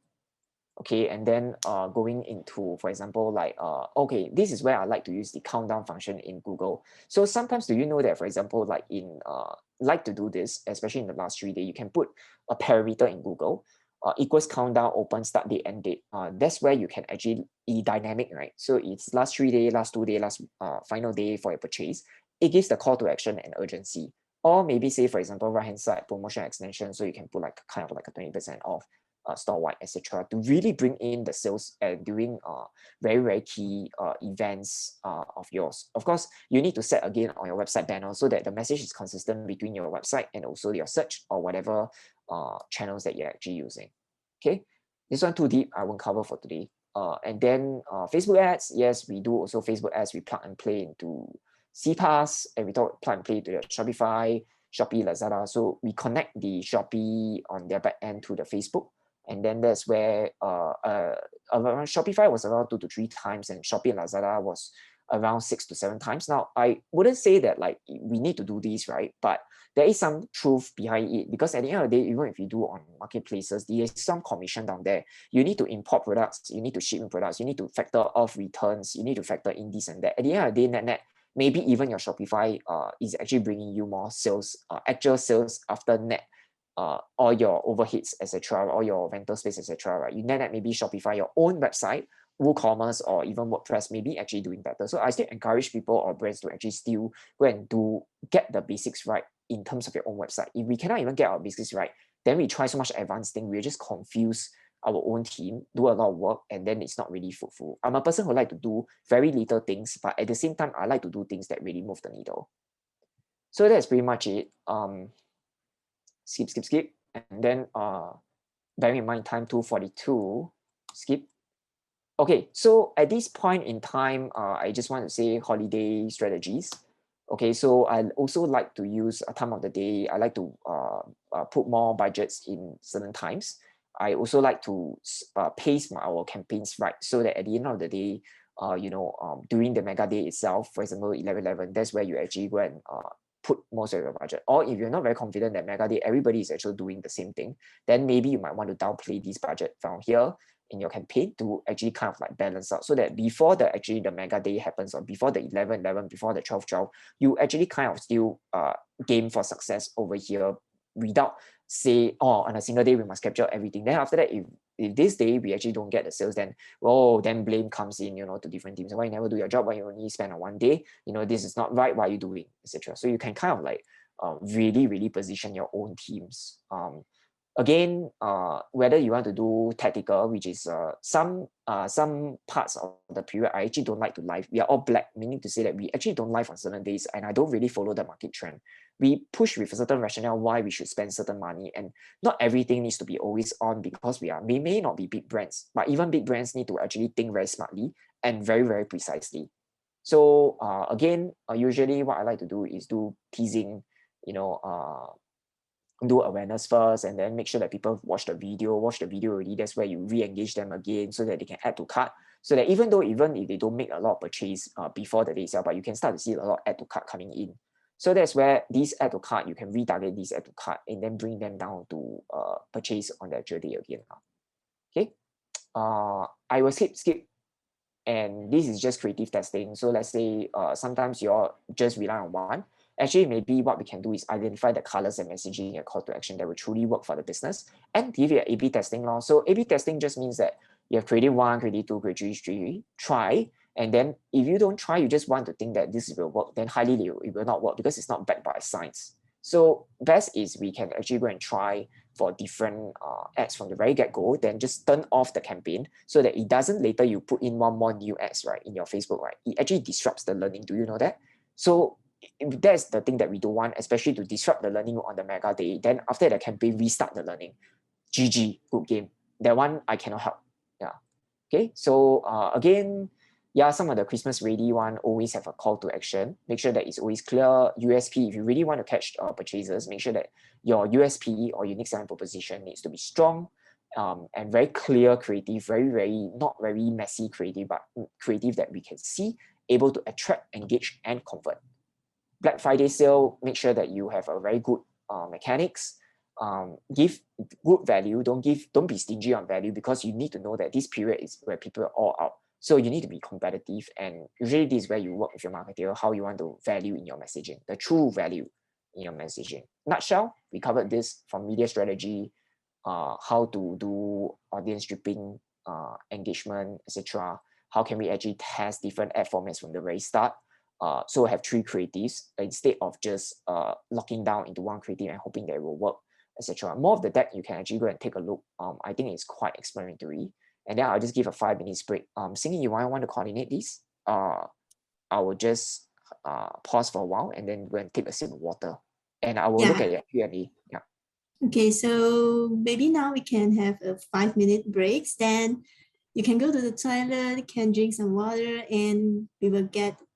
Okay, and then going into, for example, like, okay, this is where I like to use the countdown function in Google. So sometimes, do you know that, for example, like in, like to do this, especially in the last 3 days, you can put a parameter in Google, equals countdown, open, start date, end date. That's where you can actually be dynamic, right? So it's last 3 days, last 2 days, last final day for your purchase. It gives the call to action and urgency. Or maybe say, for example, right-hand side, promotion extension, so you can put like kind of like a 20% off, store-wide, etc., to really bring in the sales during very, very key events of yours. Of course, you need to set again on your website banner so that the message is consistent between your website and also your search or whatever channels that you're actually using. Okay, this one too deep, I won't cover for today. And then Facebook ads, yes, we do also Facebook ads. We plug and play into CPaaS, and we plug and play to the Shopify, Shopee, Lazada. So we connect the Shopee on their back end to the Facebook. And then that's where around Shopify was around 2 to 3 times, and Shopee and Lazada was around 6 to 7 times. Now, I wouldn't say that like we need to do this, right? But there is some truth behind it, because at the end of the day, even if you do on marketplaces, there is some commission down there. You need to import products, you need to ship in products, you need to factor off returns, you need to factor in this and that. At the end of the day, net, maybe even your Shopify is actually bringing you more sales, actual sales after net, all your overheads, etc., all your rental space, etc., right? You net maybe Shopify your own website WooCommerce or even WordPress may be actually doing better. So I still encourage people or brands to actually still go and get the basics right in terms of your own website. If we cannot even get our basics right, then we try so much advanced thing, we just confuse our own team, do a lot of work, and then it's not really fruitful. I'm a person who like to do very little things, but at the same time, I like to do things that really move the needle. So that's pretty much it. Skip. And then bearing in mind time 2:42, skip. Okay, so at this point in time, I just want to say holiday strategies. Okay, so I also like to use a time of the day. I like to put more budgets in certain times. I also like to pace our campaigns right, so that at the end of the day, during the mega day itself, for example, 11/11, that's where you actually go and put most of your budget. Or if you're not very confident that mega day, everybody is actually doing the same thing, then maybe you might want to downplay this budget from here in your campaign to actually kind of like balance out, so that before the mega day happens, or before the 11/11, before the 12/12, you actually kind of still game for success over here without say, oh, on a single day we must capture everything. Then after that, if this day we actually don't get the sales, then then blame comes in, to different teams. Why you never do your job? Why you only spend on one day? This is not right. Why are you doing, etc. So you can kind of like really position your own teams. Again, whether you want to do tactical, which is some parts of the period I actually don't like to live. We are all black, meaning to say that we actually don't live on certain days, and I don't really follow the market trend. We push with a certain rationale why we should spend certain money, and not everything needs to be always on, because we may not be big brands, but even big brands need to actually think very smartly and very precisely. So again, usually what I like to do is do teasing, do awareness first, and then make sure that people watch the video already. That's where you re-engage them again, so that they can add to cart, so that even if they don't make a lot of purchase before the day sale, but you can start to see a lot of add to cart coming in. So that's where these add to cart, you can retarget these add to cart and then bring them down to purchase on the actual day again. Okay, I will skip, and this is just creative testing. So let's say sometimes you're just rely on one. Actually, maybe what we can do is identify the colors and messaging and call to action that will truly work for the business, and give it A/B testing. So A/B testing just means that you have creative 1, creative 2, creative 3, try, and then if you don't try, you just want to think that this will work, then highly it will not work, because it's not backed by science. So best is we can actually go and try for different ads from the very get-go, then just turn off the campaign, so that it doesn't later you put in one more new ads, right, in your Facebook, right? It actually disrupts the learning. Do you know that? So that's the thing that we don't want, especially to disrupt the learning on the mega day. Then after the campaign, restart the learning. GG, good game. That one I cannot help. Yeah. Okay. So again, yeah, some of the Christmas ready one always have a call to action. Make sure that it's always clear. USP, if you really want to catch purchasers, make sure that your USP or unique selling proposition needs to be strong, and very clear, creative, very not very messy creative, but creative that we can see, able to attract, engage, and convert. Black Friday sale, make sure that you have a very good mechanics. Give good value. Don't be stingy on value, because you need to know that this period is where people are all out. So you need to be competitive, and usually this is where you work with your marketer, how you want to value in your messaging, the true value in your messaging. Nutshell, we covered this from media strategy, how to do audience stripping, engagement, etc. How can we actually test different ad formats from the very start? So I have 3 creatives instead of just locking down into one creative and hoping that it will work, etc. More of the deck you can actually go and take a look. I think it's quite experimentary. And then I'll just give a 5 minutes break. Singing, you want to coordinate this? I will just pause for a while and then go and take a sip of water. And I will look at your Q&A. Yeah. Okay, so maybe now we can have a 5-minute break. Then you can go to the toilet, can drink some water, and we will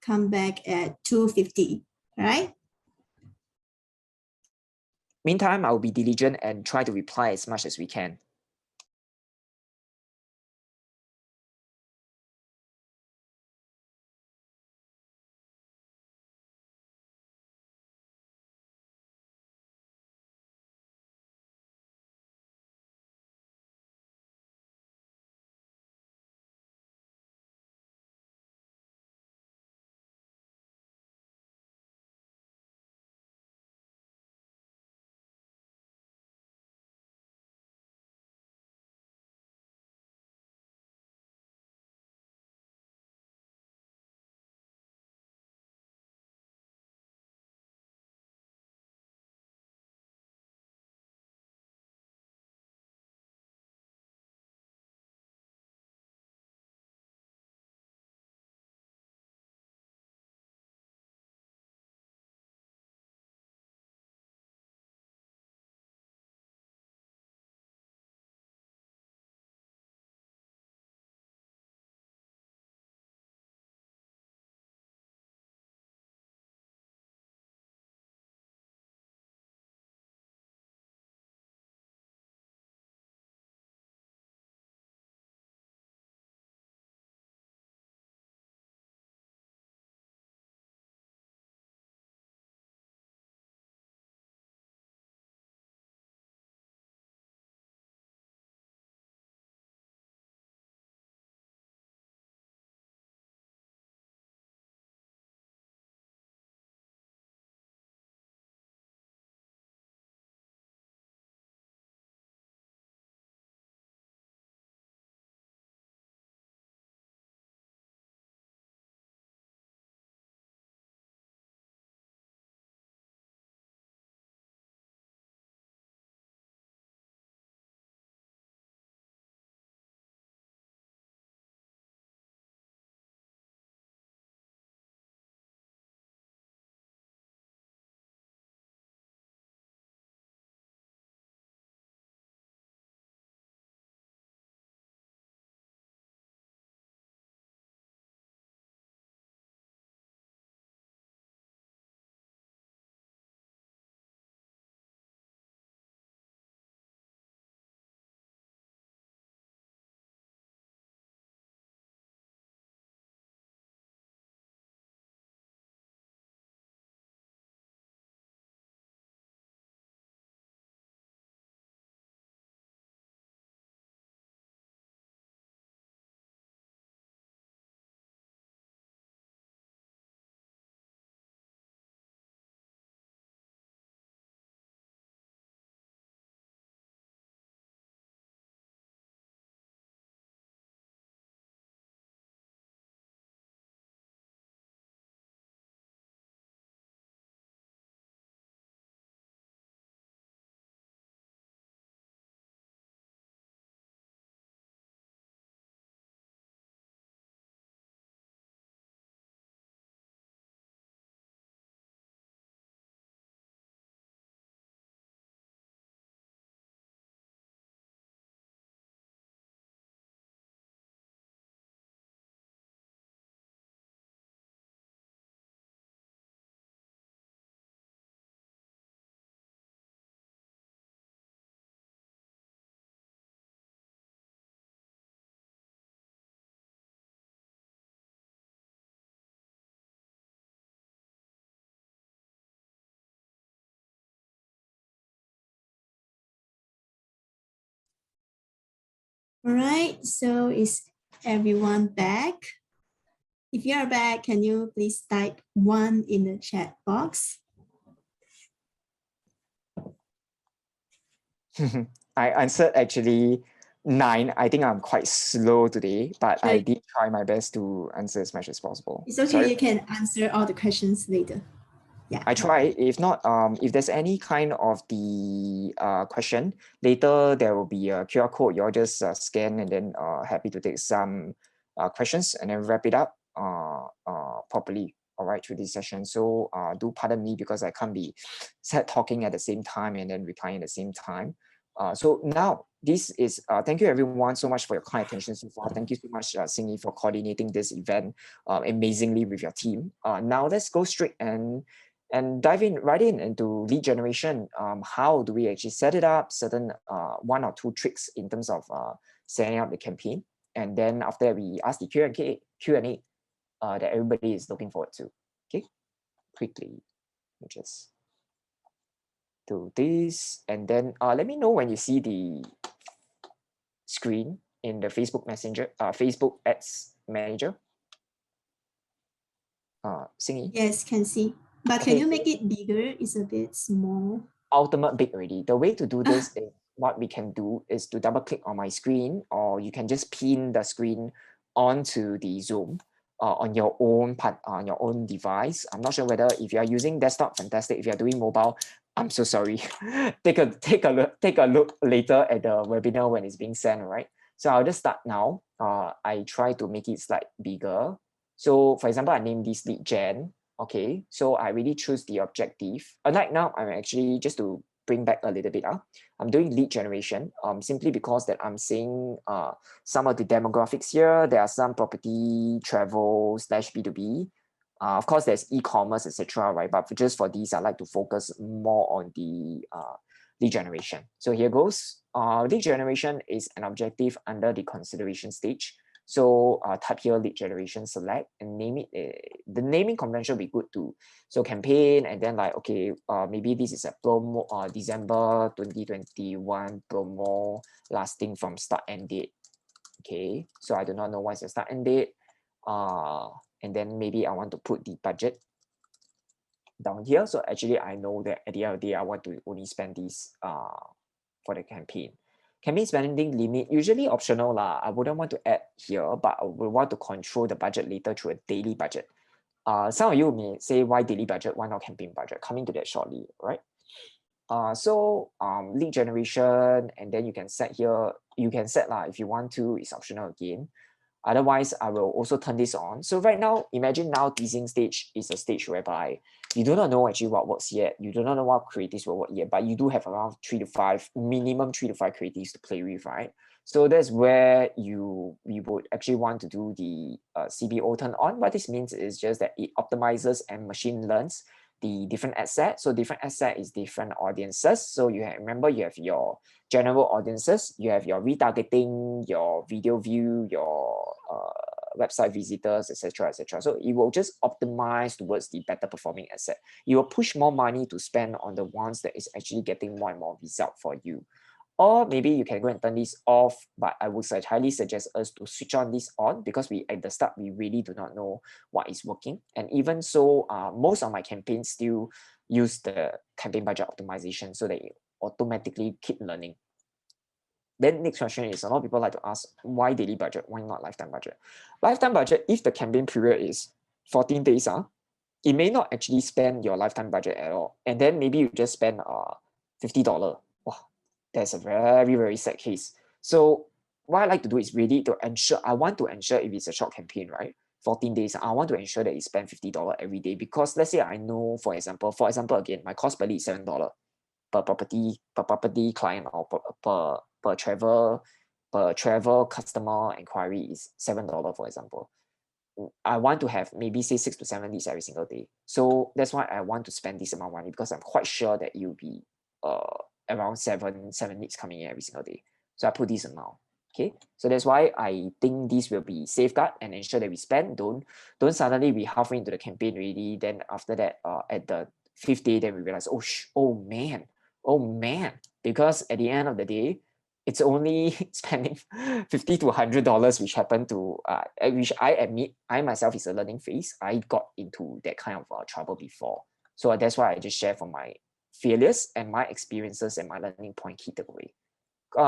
come back at 2:50. All right? Meantime, I will be diligent and try to reply as much as we can. All right, so is everyone back? If you are back, can you please type 1 in the chat box? I answered actually 9. I think I'm quite slow today, but Sure. I did try my best to answer as much as possible. It's okay, Sorry. you can answer all the questions later. Yeah. I try. If not, if there's any kind of the question later, there will be a QR code. You'll just scan and then happy to take some questions and then wrap it up properly. All right, through this session. So do pardon me because I can't be talking at the same time and then replying at the same time. So now this is thank you everyone so much for your kind attention so far. Thank you so much, Singy, for coordinating this event amazingly with your team. Now let's go straight and dive in right into lead generation. How do we actually set it up? Certain 1 or 2 tricks in terms of setting up the campaign, and then after that we ask the Q&A that everybody is looking forward to. Okay, quickly, just do this, and then let me know when you see the screen in the Facebook Messenger, Facebook Ads Manager. Singy. Yes, can see. But Okay. can you make it bigger? It's a bit small. Ultimate big already. The way to do this is what we can do is to double click on my screen, or you can just pin the screen onto the Zoom on your own on your own device. I'm not sure whether if you are using desktop, fantastic. If you are doing mobile, I'm so sorry. take a look later at the webinar when it's being sent. All right. So I'll just start now. I try to make it slightly bigger. So for example, I name this lead gen. Okay, so I really choose the objective. Right now, I'm actually, just to bring back a little bit, I'm doing lead generation simply because that I'm seeing some of the demographics here. There are some property, travel / B2B. Of course, there's e-commerce, etc. Right? But just for these, I like to focus more on the lead generation. So here goes. Lead generation is an objective under the consideration stage. So type here lead generation, select and name it. The naming convention will be good too. So campaign, and then like, okay, maybe this is a promo, December 2021 promo lasting from start end date. Okay, so I do not know what's the start end date. And then maybe I want to put the budget down here. So actually I know that at the end of the day, I want to only spend this for the campaign. Campaign spending limit, usually optional lah. I wouldn't want to add here, but I would want to control the budget later through a daily budget. Some of you may say, why daily budget? Why not campaign budget? Coming to that shortly, right? So lead generation, and then you can set here, you can set lah if you want to, it's optional again. Otherwise, I will also turn this on. So right now, imagine now teasing stage is a stage whereby you do not know actually what works yet. You do not know what creatives will work yet, but you do have around 3 to 5, minimum 3 to 5 creatives to play with, right? So that's where we would actually want to do the CBO turn on. What this means is just that it optimizes and machine learns the different ad set. So different ad set is different audiences. So you remember you have your general audiences, you have your retargeting, your video view, your website visitors, etc., etc. So it will just optimize towards the better performing asset. You will push more money to spend on the ones that is actually getting more and more result for you. Or maybe you can go and turn this off, but I would highly suggest us to switch on this on, because we at the start, we really do not know what is working. And even so, most of my campaigns still use the campaign budget optimization so that it automatically keep learning. Then next question is, a lot of people like to ask, why daily budget? Why not lifetime budget? Lifetime budget, if the campaign period is 14 days, it may not actually spend your lifetime budget at all. And then maybe you just spend $50. Wow, that's a very, very sad case. So what I like to do is really to ensure, I want to ensure if it's a short campaign, right? 14 days, I want to ensure that you spend $50 every day, because let's say I know, for example, again, my cost per lead is $7 per property client, or per travel customer inquiry is $7, for example. I want to have maybe say 6 to 7 leads every single day. So that's why I want to spend this amount of money, because I'm quite sure that you'll be around seven leads coming in every single day. So I put this amount. Okay, so that's why I think this will be safeguard and ensure that we spend. Don't suddenly be halfway into the campaign already. Then after that, at the 5th day, then we realize, oh man, because at the end of the day, it's only spending $50 to $100, which happened to, which I admit, I myself is a learning phase. I got into that kind of trouble before. So that's why I just share from my failures and my experiences and my learning point key takeaway.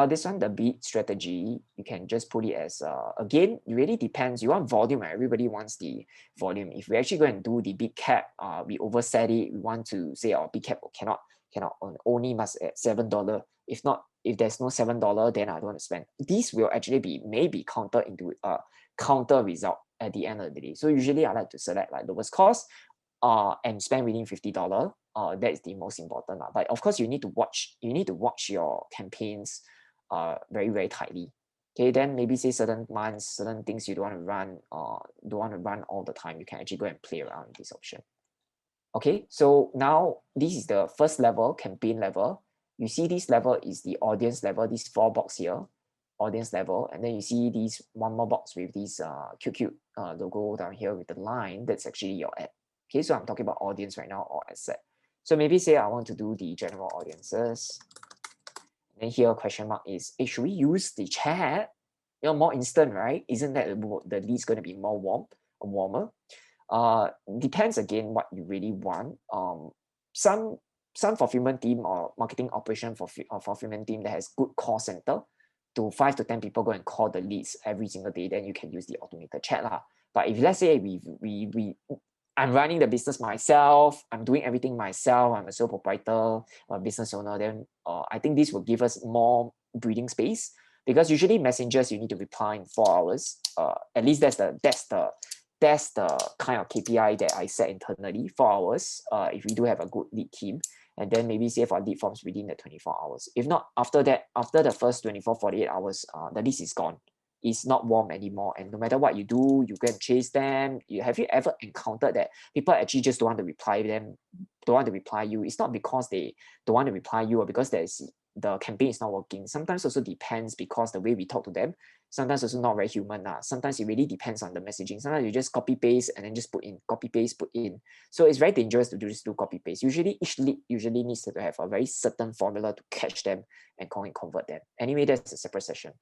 This one, the beat strategy, you can just put it as, again, it really depends. You want volume, right? Everybody wants the volume. If we actually go and do the big cap, we overset it. We want to say our big cap cannot only must at $7. If not, if there's no $7, then I don't want to spend. These will actually be maybe counter into a counter result at the end of the day. So usually I like to select like lowest cost, and spend within $50. That is the most important. But of course, you need to watch your campaigns very, very tightly. Okay, then maybe say certain months, certain things you don't want to run all the time. You can actually go and play around with this option. Okay, so now this is the first level, campaign level. You see this level is the audience level, this 4 box here, audience level, and then you see these one more box with this cute logo down here with the line. That's actually your ad. Okay, so I'm talking about audience right now or asset. So maybe say I want to do the general audiences. And here question mark is, hey, should we use the chat? More instant, right? Isn't that the lead's going to be more warmer? Depends again what you really want. Some fulfillment team or marketing operation for fulfillment team that has good call center, to 5 to 10 people go and call the leads every single day, then you can use the automated chat lah. But if let's say I'm running the business myself, I'm doing everything myself, I'm a sole proprietor, a business owner, then I think this will give us more breathing space, because usually messengers you need to reply in 4 hours. At least that's the kind of KPI that I set internally, 4 hours, if we do have a good lead team. And then maybe say for lead forms within the 24 hours. If not, after that, after the first 24, 48 hours, the list is gone. It's not warm anymore. And no matter what you do, you go and chase them. Have you ever encountered that people actually just don't want to reply them, don't want to reply you? It's not because they don't want to reply you or because the campaign is not working. Sometimes also depends because the way we talk to them, sometimes also not very human. Sometimes it really depends on the messaging. Sometimes you just copy paste and then just put in, copy paste, put in. So it's very dangerous to just do copy paste. Usually each lead usually needs to have a very certain formula to catch them and convert them. Anyway, that's a separate session.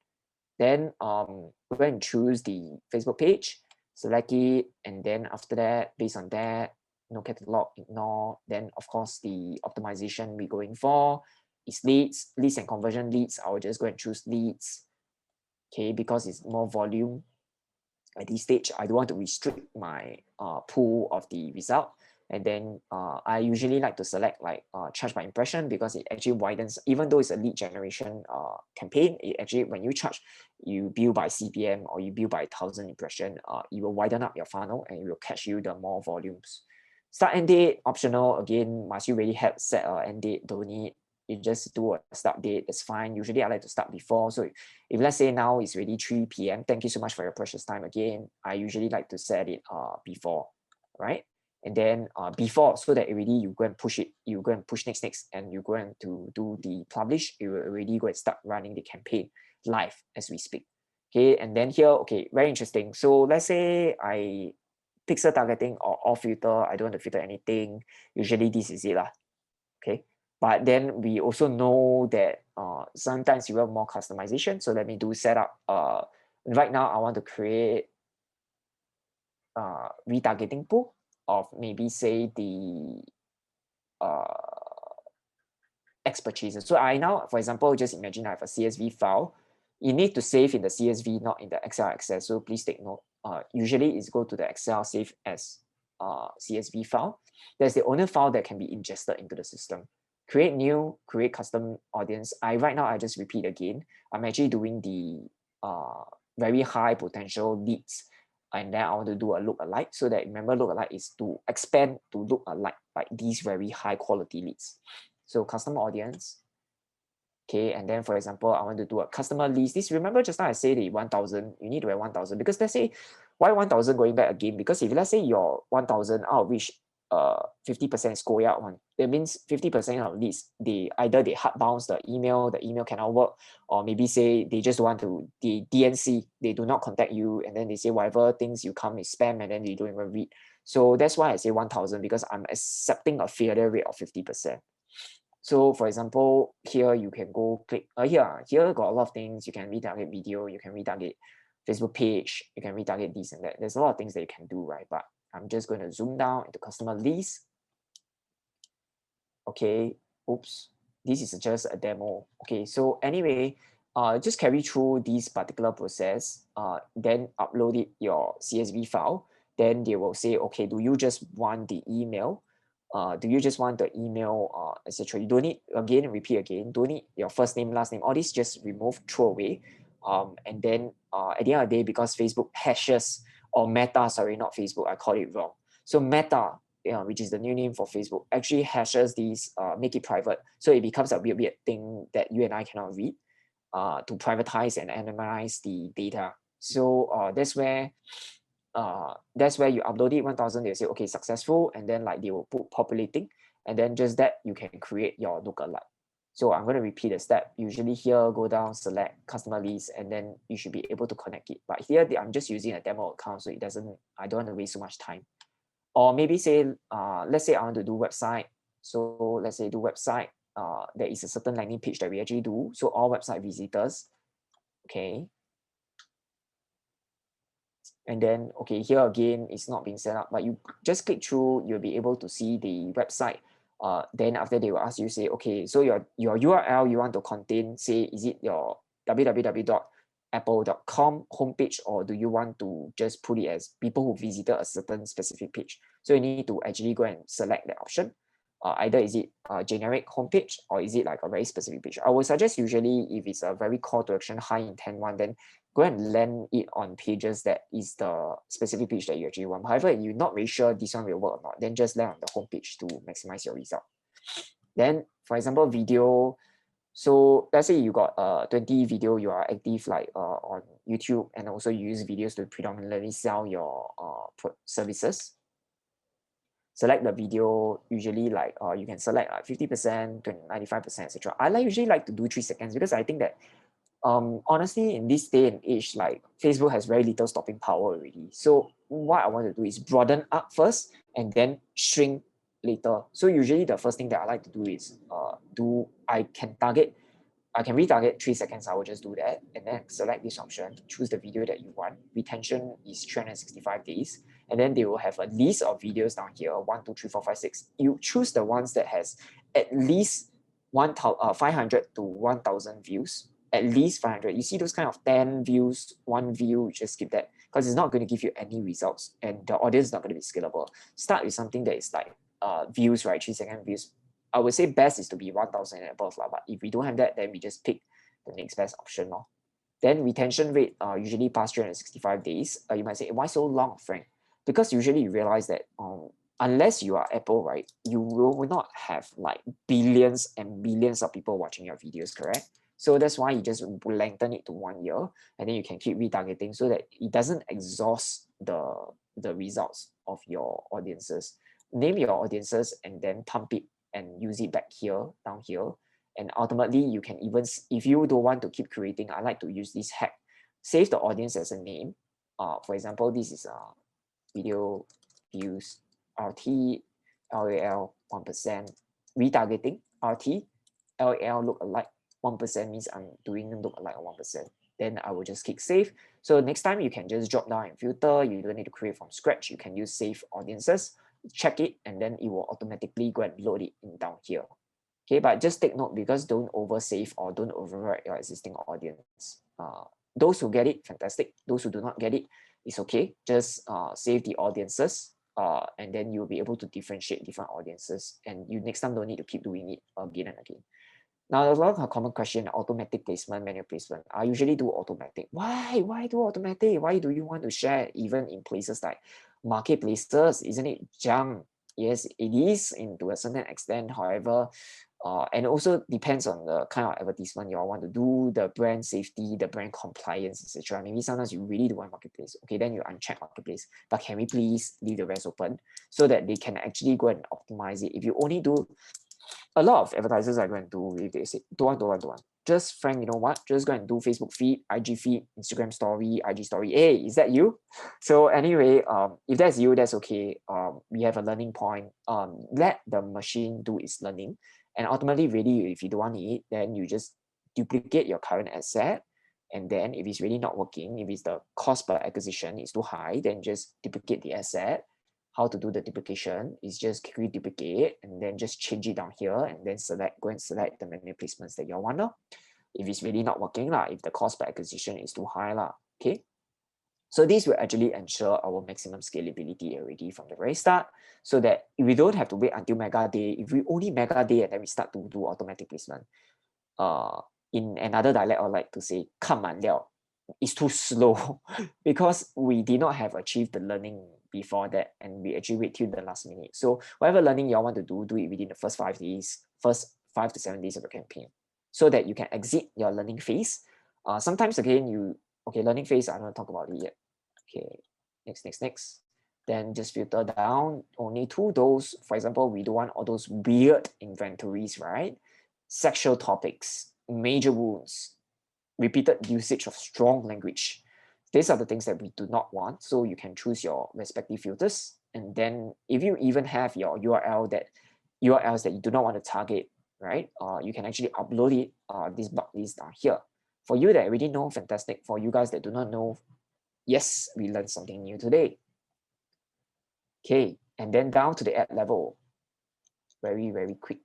Then we're going to choose the Facebook page, select it, and then after that, based on that, no catalog, ignore. Then of course the optimization we're going for is leads and conversion leads. I will just go and choose leads, okay, because it's more volume. At this stage, I don't want to restrict my pool of the result. And then I usually like to select like charge by impression, because it actually widens, even though it's a lead generation campaign, it actually, when you charge, you bill by CPM or you bill by 1,000 impression, it will widen up your funnel and it will catch you the more volumes. Start end date, optional. Again, must you really have set an end date? Don't need. You just do a start date, it's fine. Usually I like to start before. So if let's say now it's already 3 p.m., thank you so much for your precious time again. I usually like to set it before, right? And then before, so that already you go and push it, you go and push next, and you go and to do the publish, you will already go and start running the campaign live as we speak. Okay, and then here, okay, very interesting. So let's say I pixel targeting or off filter, I don't want to filter anything. Usually this is it lah. Okay. But then we also know that sometimes you want more customization. So let me do setup. Right now, I want to create retargeting pool of maybe say the X purchases. So I now, for example, just imagine I have a CSV file. You need to save in the CSV, not in the Excel access. So please take note. Usually it's go to the Excel, save as CSV file. There's the owner file that can be ingested into the system. Create new, create custom audience. Right now I just repeat again. I'm actually doing the very high potential leads, and then I want to do a look-alike. So that, remember, look-alike is to expand to look alike, like these very high quality leads. So customer audience. Okay, and then for example, I want to do a customer list. This, remember just now I say the 1,000, you need to have 1,000, because let's say, why 1,000 going back again? Because if let's say your 1,000 out of which 50% is going out one, that means 50% of leads, they hard bounce the email cannot work, or maybe say they just want to the DNC, they do not contact you, and then they say whatever things you come is spam, and then you don't even read. So that's why I say 1,000, because I'm accepting a failure rate of 50%. So for example, here you can go click, here got a lot of things. You can retarget video, you can retarget Facebook page, you can retarget this and that. There's a lot of things that you can do, right? But I'm just going to zoom down into customer list. Okay, oops, this is just a demo. Okay, so anyway, just carry through this particular process, then upload it your CSV file. Then they will say, okay, do you just want the email? Do you just want the email, etc. You don't need, again, repeat again, don't need your first name, last name, all this just remove, throw away. And then at the end of the day, because Facebook hashes, or Meta, sorry, not Facebook, I called it wrong. So Meta, which is the new name for Facebook, actually hashes these, make it private. So it becomes a weird thing that you and I cannot read, to privatize and anonymize the data. So that's where you upload it 1000, they'll say, okay, successful. And then like they will put populating, and then just that you can create your lookalike. So I'm going to repeat the step. Usually here, go down, select customer list, and then you should be able to connect it. But here I'm just using a demo account, so I don't want to waste so much time. Or maybe say, let's say I want to do website. So let's say do website. There is a certain landing page that we actually do. So all website visitors, okay. And then, okay, here again, it's not being set up, but you just click through, you'll be able to see the website. Then after they will ask you, say, okay, so your URL you want to contain, say, is it your www.apple.com homepage, or do you want to just put it as people who visited a certain specific page? So you need to actually go and select the option. Either is it a generic homepage, or is it like a very specific page? I would suggest usually if it's a very call to action, high intent one, then go and land it on pages that is the specific page that you actually want. However, if you're not really sure this one will work or not, then just land on the homepage to maximize your result. Then, for example, video. So let's say you got 20 video, you are active like on YouTube, and also you use videos to predominantly sell your services. Select the video, usually like you can select like 50% to 95%, etc. I usually like to do 3 seconds, because I think that honestly, in this day and age, like Facebook has very little stopping power already. So what I want to do is broaden up first and then shrink later. So usually the first thing that I like to do is I can retarget 3 seconds. I will just do that, and then select this option, choose the video that you want. Retention is 365 days. And then they will have a list of videos down here, 1, 2, 3, 4, 5, 6. You choose the ones that has at least 500 to 1000 views, at least 500. You see those kind of 10 views, 1 view, you just skip that, because it's not going to give you any results, and the audience is not going to be scalable. Start with something that is like views, right? 3-second views. I would say best is to be 1000 and above, but if we don't have that, then we just pick the next best option. Then retention rate, usually past 365 days. You might say, why so long, Frank? Because usually you realize that unless you are Apple, right, you will not have like billions and billions of people watching your videos, correct? So that's why you just lengthen it to 1 year, and then you can keep retargeting so that it doesn't exhaust the results of your audiences. Name your audiences and then pump it and use it back here, down here. And ultimately, you can even, if you don't want to keep creating, I like to use this hack. Save the audience as a name. For example, this is video views, RT, LAL 1%, retargeting, RT, LAL look alike 1% means I'm doing look alike 1%. Then I will just click save. So next time you can just drop down and filter. You don't need to create from scratch. You can use save audiences, check it, and then it will automatically go and load it in down here. Okay, but just take note, because don't over save or don't overwrite your existing audience. Those who get it, fantastic. Those who do not get it, it's okay. Just save the audiences, and then you'll be able to differentiate different audiences, and you next time don't need to keep doing it again and again. Now, there's a lot of common question: automatic placement, manual placement. I usually do automatic. Why? Why do automatic? Why do you want to share even in places like marketplaces? Isn't it junk? Yes, it is into a certain extent. However, and also depends on the kind of advertisement you all want to do, the brand safety, the brand compliance, etc. Maybe sometimes you really do want marketplace. Okay, then you uncheck marketplace. But can we please leave the rest open so that they can actually go and optimize it? If you only do, a lot of advertisers are going to do, if they say don't want. Just Frank, you know what? Just go and do Facebook feed, IG feed, Instagram story, IG story. Hey, is that you? So anyway, if that's you, that's okay. We have a learning point. Let the machine do its learning, And ultimately, really, if you don't want it, then you just duplicate your current asset. And then if it's really not working, if it's the cost per acquisition is too high, then just duplicate the asset. How to do the duplication is just quickly duplicate and then just change it down here and then go and select the menu placements that you want. If it's really not working, if the cost per acquisition is too high. Okay. So this will actually ensure our maximum scalability already from the very start, so that we don't have to wait until mega day. If we only mega day and then we start to do automatic placement, in another dialect, I would like to say, 看满了, it's too slow because we did not have achieved the learning before that, and we actually wait till the last minute. So whatever learning you all want to do it within the first 5 days, first 5 to 7 days of the campaign, so that you can exit your learning phase. Sometimes again, learning phase, I don't talk about it yet. Okay, next. Then just filter down only to those, for example, we don't want all those weird inventories, right? Sexual topics, major wounds, repeated usage of strong language. These are the things that we do not want. So you can choose your respective filters. And then if you even have your URLs that you do not want to target, right? You can actually upload it, this block list down here. For you that already know, fantastic. For you guys that do not know, yes, we learned something new today. Okay, and then down to the ad level. Very, very quick.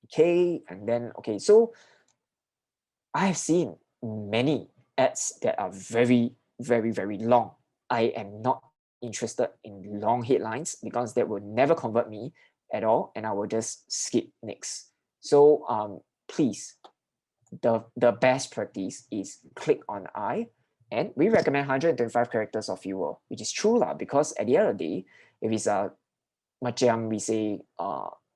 Okay, and then, so I have seen many ads that are very, very, very long. I am not interested in long headlines because that will never convert me at all, and I will just skip next. So please, the best practice is click on I, and we recommend 125 characters or fewer, which is true because at the end of the day, if it's macam we say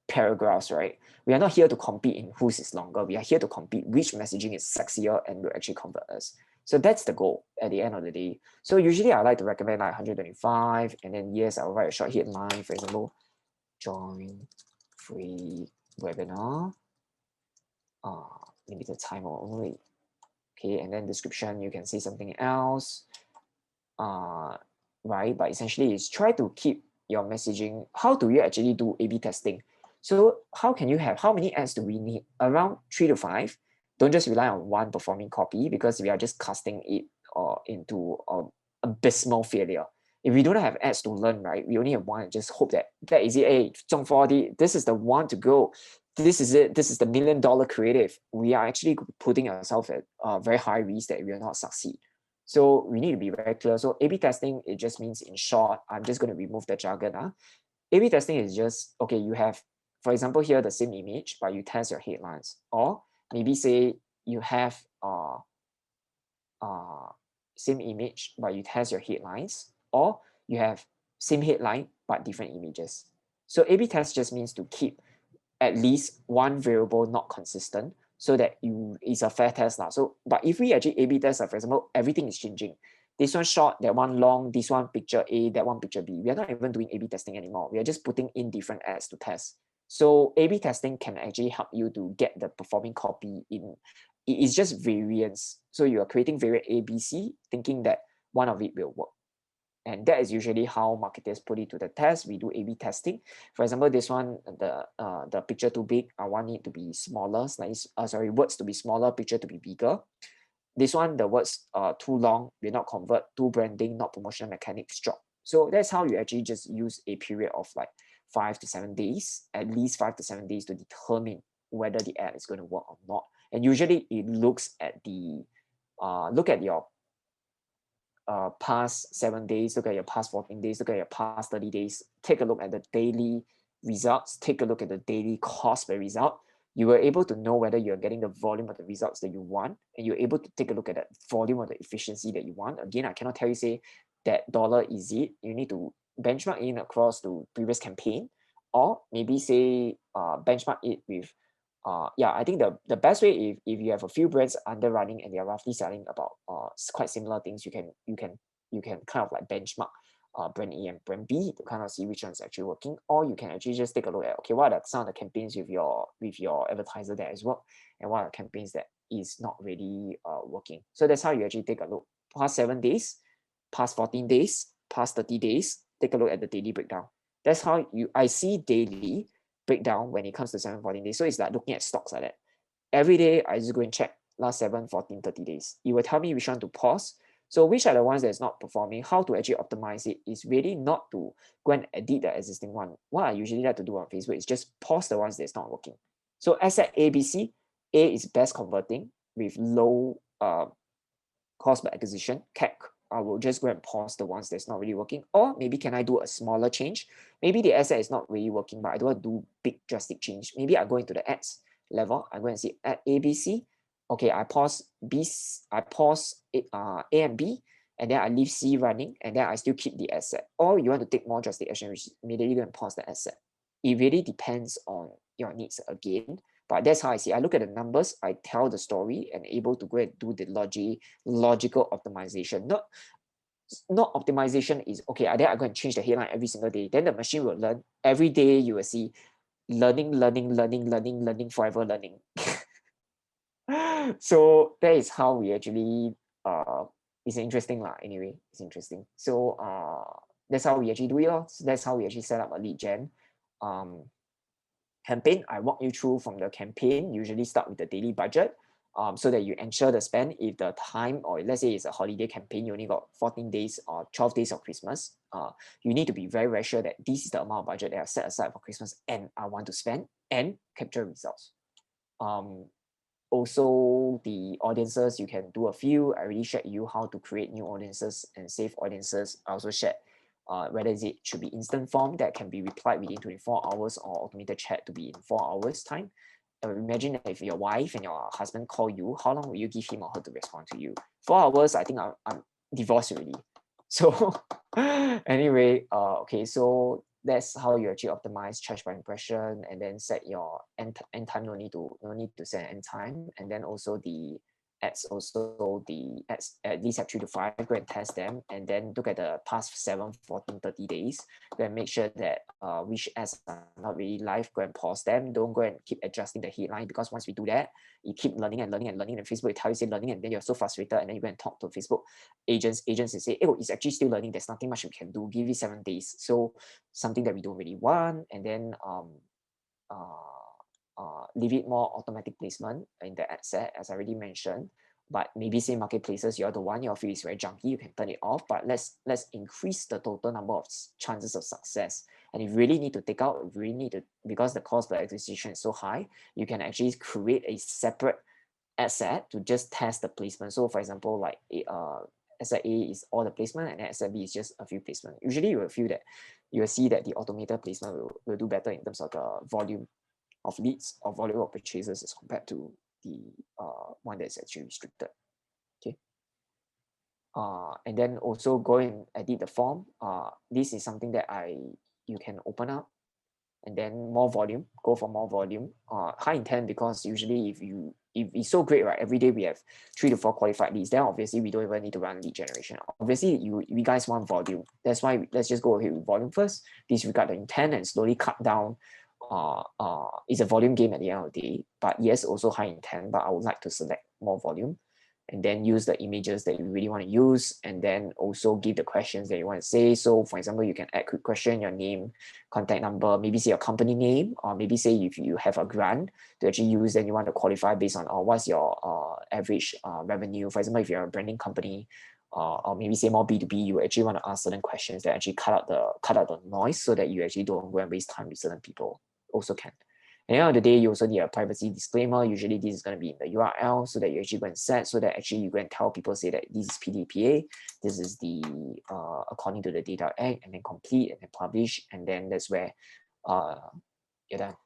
paragraphs, right? We are not here to compete in whose is longer. We are here to compete which messaging is sexier and will actually convert us. So that's the goal at the end of the day. So usually I like to recommend 125, and then yes, I'll write a short headline, for example, join free webinar, limited time only. Okay, and then description, you can say something else, right? But essentially is try to keep your messaging. How do you actually do A/B testing? So how many ads do we need? Around 3 to 5. Don't just rely on one performing copy, because we are just casting it into abysmal failure. If we don't have ads to learn, right, we only have one and just hope that is it. Hey, 中 4D, this is the one to go. This is it. This is the $1 million creative. We are actually putting ourselves at very high risk that we will not succeed. So we need to be very clear. So A/B testing, it just means, in short, I'm just going to remove the jargon. A/B testing is just, okay, you have, for example, here the same image, but you test your headlines. Or maybe say you have same image, but you test your headlines. Or you have same headline, but different images. So A/B test just means to keep at least one variable not consistent, so that it's a fair test. So, but if we actually A/B test, for example, everything is changing. This one short, that one long, this one picture A, that one picture B. We are not even doing A/B testing anymore. We are just putting in different ads to test. So A/B testing can actually help you to get the performing copy in. It's just variance. So you are creating variant A, B, C, thinking that one of it will work. And that is usually how marketers put it to the test. We do A/B testing. For example, this one, the picture too big, I want it to be smaller. Words to be smaller, picture to be bigger. This one, the words are too long, will not convert. Too branding, not promotional mechanics, drop. So that's how you actually just use a period of like 5 to 7 days, at least 5 to 7 days, to determine whether the ad is going to work or not. And usually it looks at look at your past 7 days, look at your past 14 days, look at your past 30 days, take a look at the daily results, take a look at the daily cost per result. You were able to know whether you're getting the volume of the results that you want, and you're able to take a look at that volume of the efficiency that you want. Again, I cannot tell you, say, that dollar is it. You need to benchmark in across to previous campaign, or maybe say benchmark it with I think the best way, if you have a few brands under running and they're roughly selling about quite similar things, you can kind of like benchmark brand A and brand B to kind of see which one's actually working. Or you can actually just take a look at, okay, what are some of the campaigns with your advertiser that has worked, and what are campaigns that is not really working. So that's how you actually take a look. Past 7 days, past 14 days, past 30 days, take a look at the daily breakdown. That's how I see daily breakdown when it comes to 7, 14 days. So it's like looking at stocks like that. Every day, I just go and check last 7, 14, 30 days. It will tell me which one to pause. So which are the ones that's not performing, how to actually optimize it is really not to go and edit the existing one. What I usually like to do on Facebook is just pause the ones that's not working. So asset ABC, A is best converting with low cost per acquisition, CAC. I will just go and pause the ones that's not really working. Or maybe can I do a smaller change? Maybe the asset is not really working, but I don't want to do big drastic change. Maybe I go into the ads level. I go and see at ABC. Okay, I pause B, I pause A and B, and then I leave C running, and then I still keep the asset. Or you want to take more drastic action, which is immediately go and pause the asset. It really depends on your needs again. But that's how I see. I look at the numbers, I tell the story, and able to go and do the logical optimization. Not optimization is okay. Then I go and change the headline every single day. Then the machine will learn. Every day you will see learning, forever learning. So that is how we actually it's interesting lah. Anyway, it's interesting. So that's how we actually do it. So that's how we actually set up a lead gen campaign. I walk you through from the campaign. Usually start with the daily budget. So that you ensure the spend. If the time, or let's say it's a holiday campaign, you only got 14 days or 12 days of Christmas, you need to be very, very sure that this is the amount of budget that I set aside for Christmas and I want to spend and capture results. Also, the audiences, you can do a few. I already shared you how to create new audiences and save audiences. I also shared whether it should be instant form that can be replied within 24 hours or automated chat to be in 4 hours time. Imagine that if your wife and your husband call you, how long will you give him or her to respond to you? 4 hours, I think I'm divorced already. So anyway, okay, so that's how you actually optimize charge by impression, and then set your end time. No need to set end time, and then also the ads. Also the ads at least have 3 to 5. Go and test them, and then look at the past 7, 14, 30 days. Go and make sure that which ads are not really live. Go and pause them. Don't go and keep adjusting the headline, because once we do that, you keep learning and learning and learning, and Facebook will tell you say learning, and then you're so frustrated, and then you go and talk to Facebook agents and say, oh, it's actually still learning. There's nothing much we can do. Give it 7 days. So something that we don't really want, and then leave it more automatic placement in the ad set, as I already mentioned. But maybe say marketplaces, you're the one, your feed is very junky, you can turn it off. But let's increase the total number of chances of success. And if you really need to take out, if you really need to, because the cost per acquisition is so high, you can actually create a separate asset to just test the placement. So for example, like asset A is all the placement, and asset B is just a few placement. Usually you will feel that you will see that the automated placement will do better in terms of the volume of leads or volume of purchases as compared to the one that's actually restricted. Okay. And then also go and edit the form. This is something that you can open up, and then more volume, go for more volume. High intent, because usually if it's so great, right? Every day we have 3 to 4 qualified leads, then obviously we don't even need to run lead generation. Obviously you guys want volume. That's why let's just go ahead with volume first, disregard the intent, and slowly cut down. It's a volume game at the end of the day, but yes, also high intent, but I would like to select more volume, and then use the images that you really want to use, and then also give the questions that you want to say. So for example, you can add quick question, your name, contact number, maybe say your company name, or maybe say if you have a grant to actually use, then you want to qualify based on what's your average revenue. For example, if you're a branding company, or maybe say more B2B, you actually want to ask certain questions that actually cut out the noise, so that you actually don't go and waste time with certain people. Also can. At the end of the day, you also need a privacy disclaimer. Usually this is going to be in the URL, so that you actually go and set, so that actually you go and tell people, say that this is PDPA, this is the according to the Data Act, and then complete, and then publish, and then that's where you're done.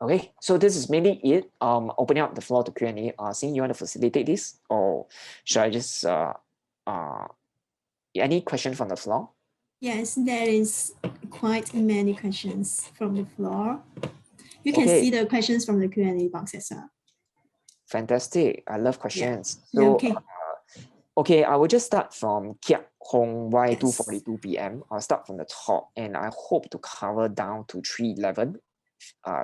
Okay, so this is mainly it. Opening up the floor to Q&A. Sing, you want to facilitate this, or should I just any question from the floor? Yes, there is quite many questions from the floor. You can see the questions from the Q&A box as well. Fantastic. I love questions. Yeah. So, okay, I will just start from Kiak Hong Y242 PM. I'll start from the top, and I hope to cover down to 311.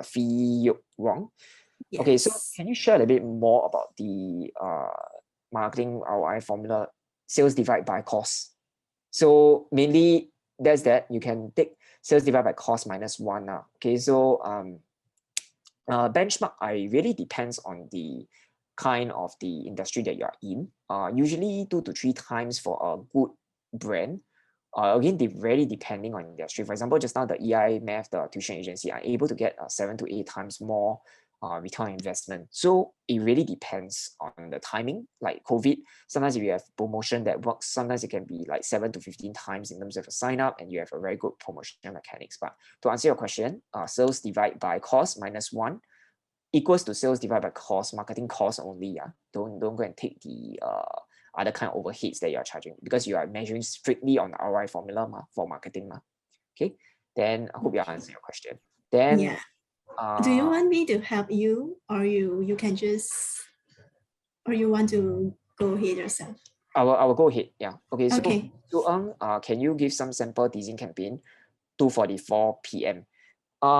Fee Wong. Yes. Okay, so can you share a bit more about the marketing ROI formula, sales divide by cost? So mainly there's that. You can take sales divided by cost minus 1 now. Okay, so benchmark, I really depends on the kind of the industry that you are in. Usually 2 to 3 times for a good brand. Again, they really depending on industry. For example, just now the EI Math, the tuition agency, are able to get 7 to 8 times more return on investment. So it really depends on the timing. Like COVID, sometimes if you have promotion that works, sometimes it can be like 7 to 15 times in terms of a sign up, and you have a very good promotional mechanics. But to answer your question, sales divide by cost minus 1 equals to sales divided by cost, marketing cost only. Yeah, don't go and take the other kind of overheads that you are charging, because you are measuring strictly on the ROI formula for marketing. Okay, then I hope you answer your question. Then yeah. Do you want me to help you, or you can just, or you want to go ahead yourself? I will go ahead. Yeah. Okay. So Okay. Can you give some sample teasing campaign? 2:44 p.m.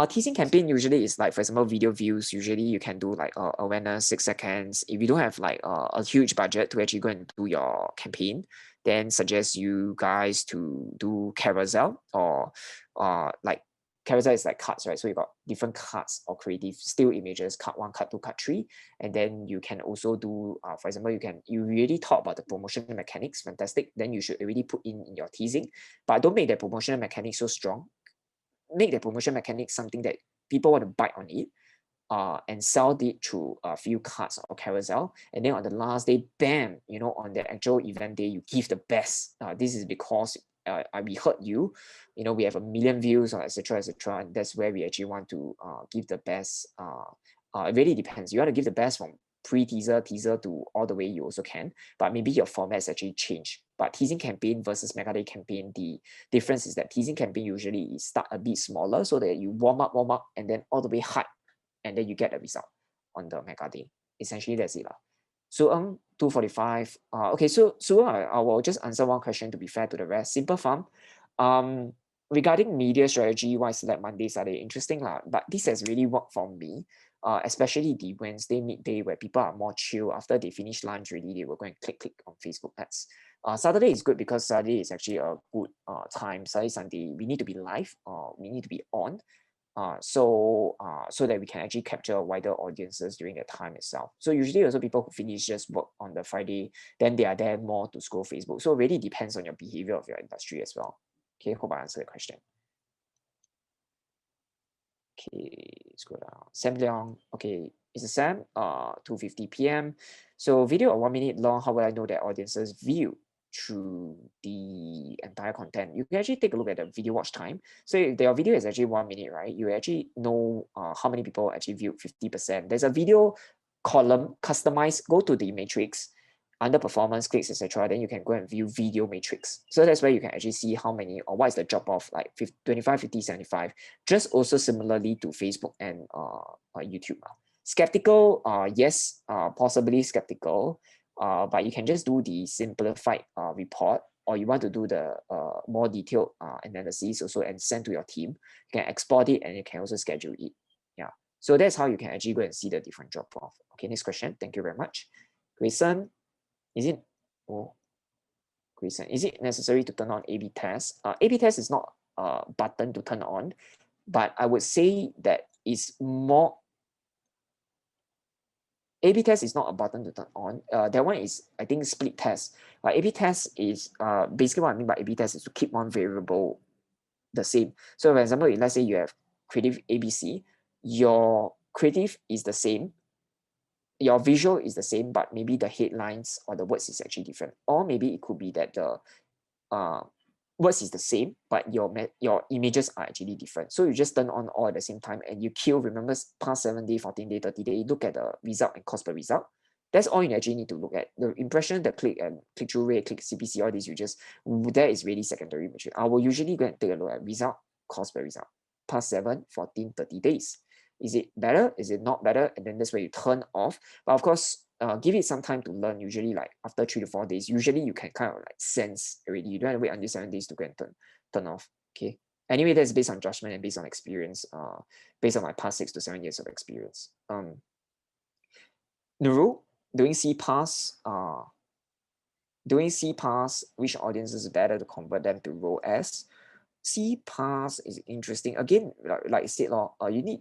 Teasing campaign usually is like, for example, video views. Usually you can do like awareness 6 seconds. If you don't have like a huge budget to actually go and do your campaign, then suggest you guys to do carousel, or like carousel is like cards, right? So you got different cards or creative still images, card 1, card 2, card 3, and then you can also do, for example, you really talk about the promotional mechanics, fantastic. Then you should already put in your teasing, but don't make the promotional mechanics so strong. Make the promotion mechanics something that people want to bite on it, and sell it through a few cards or carousel. And then on the last day, bam, on the actual event day, you give the best. This is because we heard you, we have 1 million views, or etc. etc. And that's where we actually want to give the best. It really depends. You want to give the best from pre-teaser, teaser to all the way you also can, but maybe your formats actually change. But teasing campaign versus mega day campaign, the difference is that teasing campaign usually start a bit smaller, so that you warm up, and then all the way hard, and then you get a result on the mega day. Essentially, that's it. So 2:45. Okay, so I will just answer one question to be fair to the rest. Simple Farm. Regarding media strategy, why select Monday, Saturday? Interesting lah. But this has really worked for me. Especially the Wednesday midday, where people are more chill after they finish lunch. Really, they will go and click on Facebook ads. Saturday is good because Saturday is actually a good time. Saturday, Sunday, we need to be live, we need to be on, so that we can actually capture wider audiences during the time itself. So usually also people who finish just work on the Friday, then they are there more to scroll Facebook. So it really depends on your behavior of your industry as well. Okay, hope I answered the question. Okay, scroll down. Sam Leong. Okay, it's a Sam. 2:50 p.m. So video of 1 minute long. How will I know that audiences view through the entire content? You can actually take a look at the video watch time. So if your video is actually 1 minute, right, you actually know how many people actually viewed 50%. There's a video column customized. Go to the matrix, under performance, clicks, etc. Then you can go and view video matrix. So that's where you can actually see how many, or what is the drop off, like 25, 50, 75. Just also similarly to Facebook and YouTube. Skeptical, yes, possibly skeptical, but you can just do the simplified report, or you want to do the more detailed analysis also and send to your team. You can export it, and you can also schedule it. Yeah, so that's how you can actually go and see the different drop off. Okay, next question. Thank you very much. Grayson, is it necessary to turn on A/B test? A/B test is not a button to turn on, but I would say that it's more. A/B test is not a button to turn on. That one is, I think, split test. A/B test is basically what I mean by A/B test is to keep one variable the same. So for example, let's say you have creative ABC, your creative is the same, your visual is the same, but maybe the headlines or the words is actually different. Or maybe it could be that the words is the same, but your images are actually different. So you just turn on all at the same time, and you kill, remember, past 7 day, 14 day, 30 day, look at the result and cost per result. That's all you actually need to look at. The impression, the click and click-through rate, click CPC, all these, that is really secondary metric. I will usually go and take a look at result, cost per result, past 7, 14, 30 days. Is it better? Is it not better? And then that's where you turn off. But of course, give it some time to learn. Usually like after 3 to 4 days, usually you can kind of like sense already. You don't have to wait until 7 days to go and turn off. Okay. Anyway, that's based on judgment and based on experience, based on my past 6 to 7 years of experience. Nurul, doing CPAS, which audience is better to convert them to ROAS? CPAS is interesting. Again, like I said,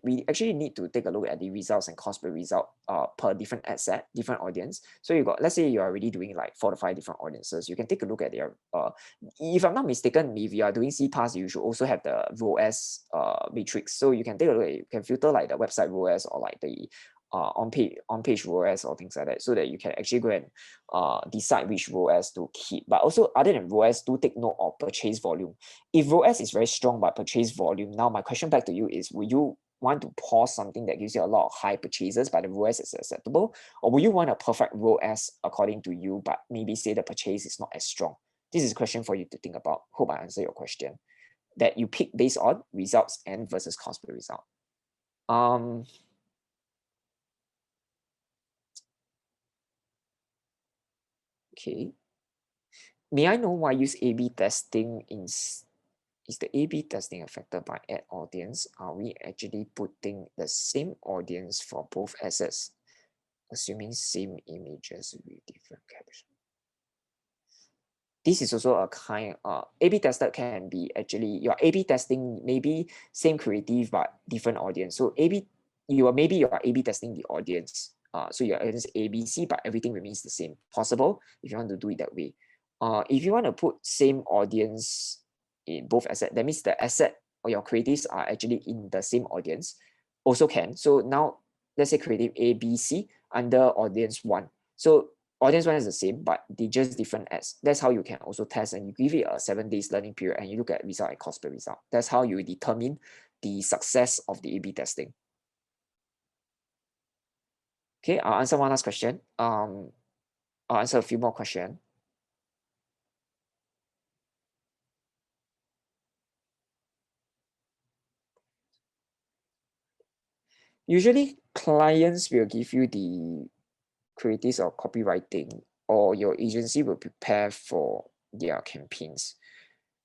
we actually need to take a look at the results and cost per result per different ad set, different audience. So you got, let's say you're already doing like 4 to 5 different audiences. You can take a look at their, if I'm not mistaken, if you are doing CPAS, you should also have the ROAS matrix. So you can take a look at, you can filter like the website ROAS or like the on-page ROAS or things like that, so that you can actually go and decide which ROAS to keep. But also, other than ROAS, do take note of purchase volume. If ROAS is very strong but purchase volume, now my question back to you is, will you want to pause something that gives you a lot of high purchases but the ROAS is acceptable, or will you want a perfect ROAS according to you but maybe say the purchase is not as strong? This is a question for you to think about. Hope I answer your question, that you pick based on results and versus cost per result. Okay. May I know why use A/B testing is the A/B testing affected by ad audience? Are we actually putting the same audience for both assets, assuming same images with different captions? This is also a kind A/B tester can be actually, your A/B testing maybe same creative but different audience. So you are A/B testing the audience. So your audience ABC, but everything remains the same. Possible if you want to do it that way. If you want to put same audience in both assets, that means the asset or your creatives are actually in the same audience, also can. So now let's say creative ABC under audience 1. So audience 1 is the same, but they just different ads. That's how you can also test, and you give it a 7 days learning period and you look at result and cost per result. That's how you determine the success of the A/B testing. Okay, I'll answer one last question. I'll answer a few more questions. Usually, clients will give you the creatives or copywriting, or your agency will prepare for their campaigns.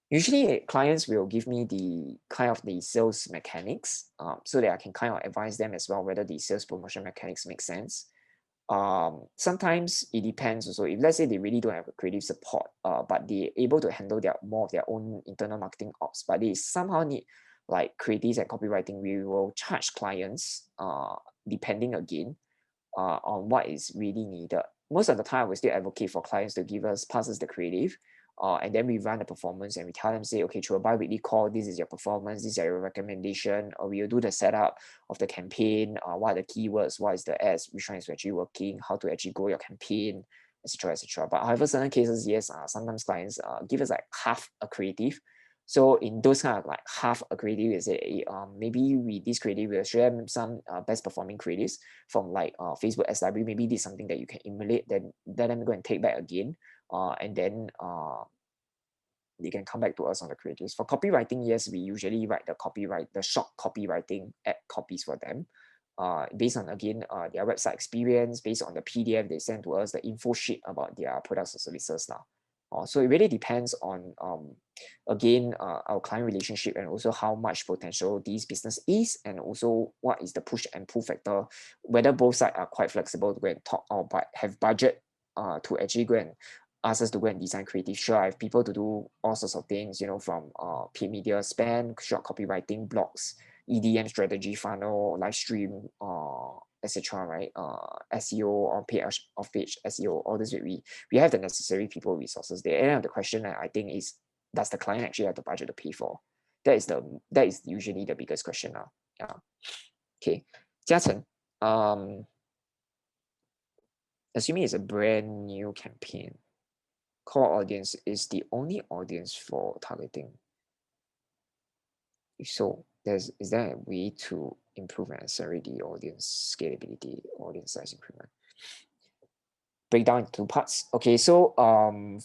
Usually, clients will give me the kind of the sales mechanics, so that I can kind of advise them as well whether the sales promotion mechanics make sense. Sometimes it depends also. If let's say they really don't have a creative support, but they're able to handle more of their own internal marketing ops, but they somehow need like creatives and copywriting, we will charge clients depending again on what is really needed. Most of the time, we still advocate for clients to pass us the creative, and then we run the performance and we tell them, say, okay, through a bi-weekly call, this is your performance, these are your recommendation, or we'll do the setup of the campaign, what are the keywords, what is the ads, which one is actually working, how to actually grow your campaign, etc., etc. But however, certain cases, yes, sometimes clients give us like half a creative. So in those kind of like half a creative, we say, maybe with this creative, we'll share some best performing creatives from like Facebook ads library. Maybe this is something that you can emulate, then let them go and take back again. And then they can come back to us on the creatives. For copywriting, yes, we usually write the short copywriting ad copies for them. Based on, again, their website experience, based on the PDF they send to us, the info sheet about their products or services now. So it really depends on, again, our client relationship and also how much potential this business is, and also what is the push and pull factor, whether both sides are quite flexible to go and talk or have budget to actually go and ask us to go and design creative. Sure, I have people to do all sorts of things, from paid media spend, short copywriting, blogs, EDM strategy, funnel, live stream, etc. Right? SEO or off-page SEO, all this. We have the necessary people resources there. And the question I think is, does the client actually have the budget to pay for? That is usually the biggest question now. Yeah. Okay, Jiachen, assuming it's a brand new campaign, core audience is the only audience for targeting. If so, is there a way to improve and accelerate the audience scalability, audience size increment? Break down into 2 parts. Okay, so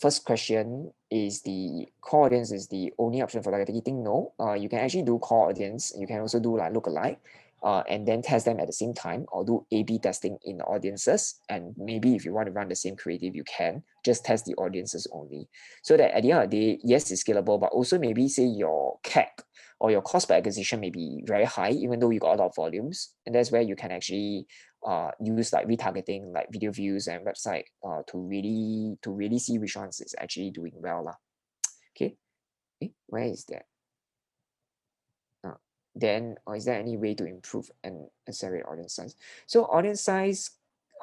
first question is, the core audience is the only option for targeting? No, you can actually do core audience. You can also do like lookalike, and then test them at the same time, or do A/B testing in the audiences. And maybe if you want to run the same creative, you can just test the audiences only, so that at the end of the day, yes, it's scalable, but also maybe say your CAC or your cost per acquisition may be very high, even though you got a lot of volumes. And that's where you can actually use like retargeting, like video views and website, to really see which ones is actually doing well lah. Okay, where is that? then or is there any way to improve and accelerate audience size? So audience size,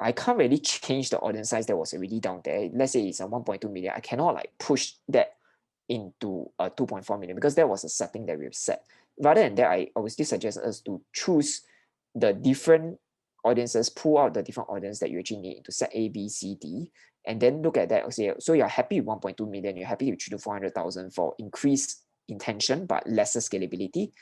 I can't really change the audience size that was already down there. Let's say it's a 1.2 million. I cannot like push that into a 2.4 million because that was a setting that we've set. Rather than that, I would still suggest us to choose the different audiences, pull out the different audience that you actually need to set A, B, C, D, and then look at that and say, so you're happy with 1.2 million, you're happy with 300 to 400,000 for increased intention but lesser scalability.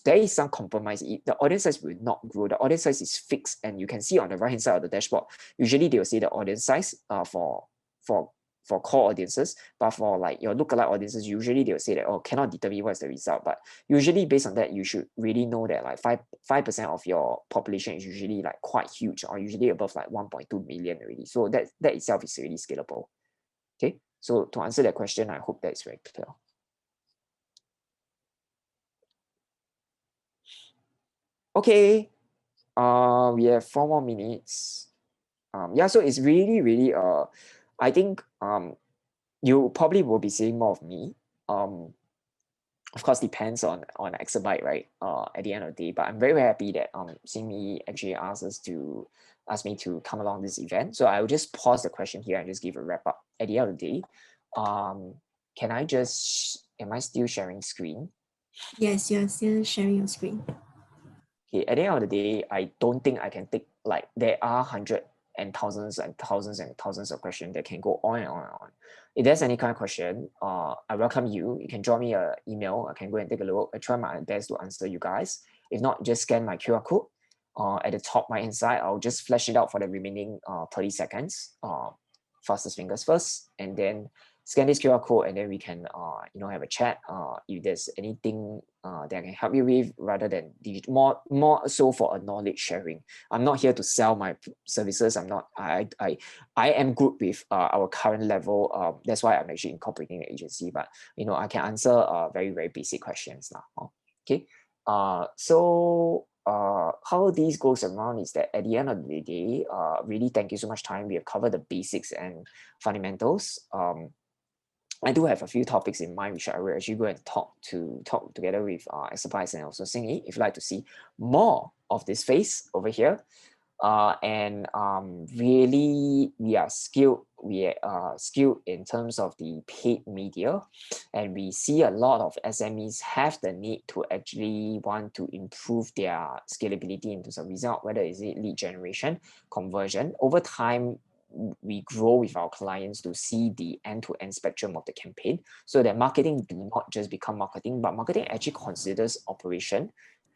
There is some compromise. The audience size will not grow. The audience size is fixed, and you can see on the right hand side of the dashboard. Usually they will say the audience size for core audiences, but for like your lookalike audiences, usually they'll say that, oh, cannot determine what's the result. But usually based on that, you should really know that like 5% of your population is usually like quite huge, or usually above like 1.2 million already. So that itself is really scalable. Okay, so to answer that question, I hope that's very clear. Okay, we have 4 more minutes. Yeah, so it's really I think you probably will be seeing more of me. Of course, depends on Exabyte, right? At the end of the day, but I'm very happy that seeing me actually asked me to come along this event. So I will just pause the question here and just give a wrap up. At the end of the day, can I just am I still sharing screen? Yes, you're still sharing your screen. Okay, at the end of the day, I don't think I can take, like, there are hundreds and thousands and thousands and thousands of questions that can go on and on and on. If there's any kind of question, I welcome you. You can drop me an email. I can go and take a look. I try my best to answer you guys. If not, just scan my QR code at the top right hand side. I'll just flash it out for the remaining 30 seconds. Fastest fingers first, and then scan this QR code, and then we can have a chat if there's anything that I can help you with, rather than more so for a knowledge sharing. I'm not here to sell my services. I am good with our current level. That's why I'm actually incorporating the agency, but I can answer very, very basic questions now. Okay. So how this goes around is that at the end of the day, really thank you so much time. We have covered the basics and fundamentals. I do have a few topics in mind which I will actually go and talk together with Exabyte and also Xingyi if you'd like to see more of this phase over here. Really we are skilled in terms of the paid media, and we see a lot of SMEs have the need to actually want to improve their scalability into some result, whether is it lead generation, conversion. Over time, we grow with our clients to see the end-to-end spectrum of the campaign, so that marketing do not just become marketing, but marketing actually considers operation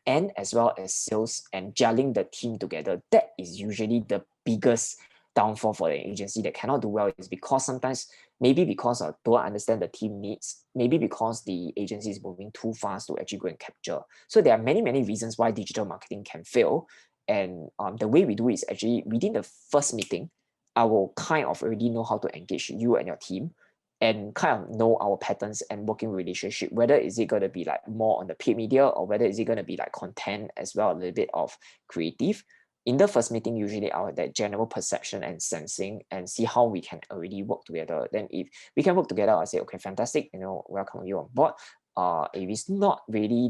and as well as sales and gelling the team together. That is usually the biggest downfall for the agency that cannot do well, is because sometimes maybe because don't understand the team needs, maybe because the agency is moving too fast to actually go and capture. So there are many reasons why digital marketing can fail. And the way we do is actually within the first meeting, I will kind of already know how to engage you and your team, and kind of know our patterns and working relationship, whether is it going to be like more on the paid media, or whether is it going to be like content as well, a little bit of creative. In the first meeting, usually our that general perception and sensing, and see how we can already work together. Then if we can work together, I'll say, okay, fantastic, welcome you on board. If it's not really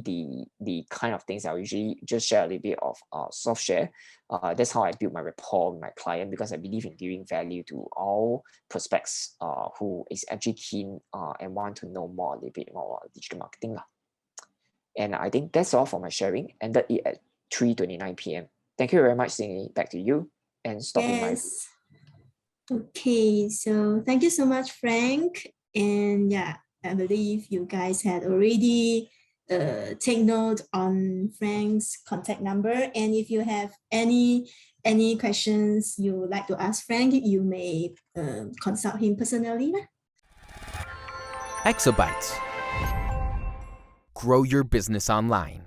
the kind of things, I'll usually just share a little bit of soft share. That's how I build my rapport with my client, because I believe in giving value to all prospects who is actually keen and want to know more, a little bit more about digital marketing. And I think that's all for my sharing. Ended it at 3:29 p.m. Thank you very much, Xingyi. Back to you, and stopping my. Okay, so thank you so much, Frank. And yeah, I believe you guys had already take note on Frank's contact number. And if you have any questions you would like to ask Frank, you may consult him personally. Exabytes. Grow your business online.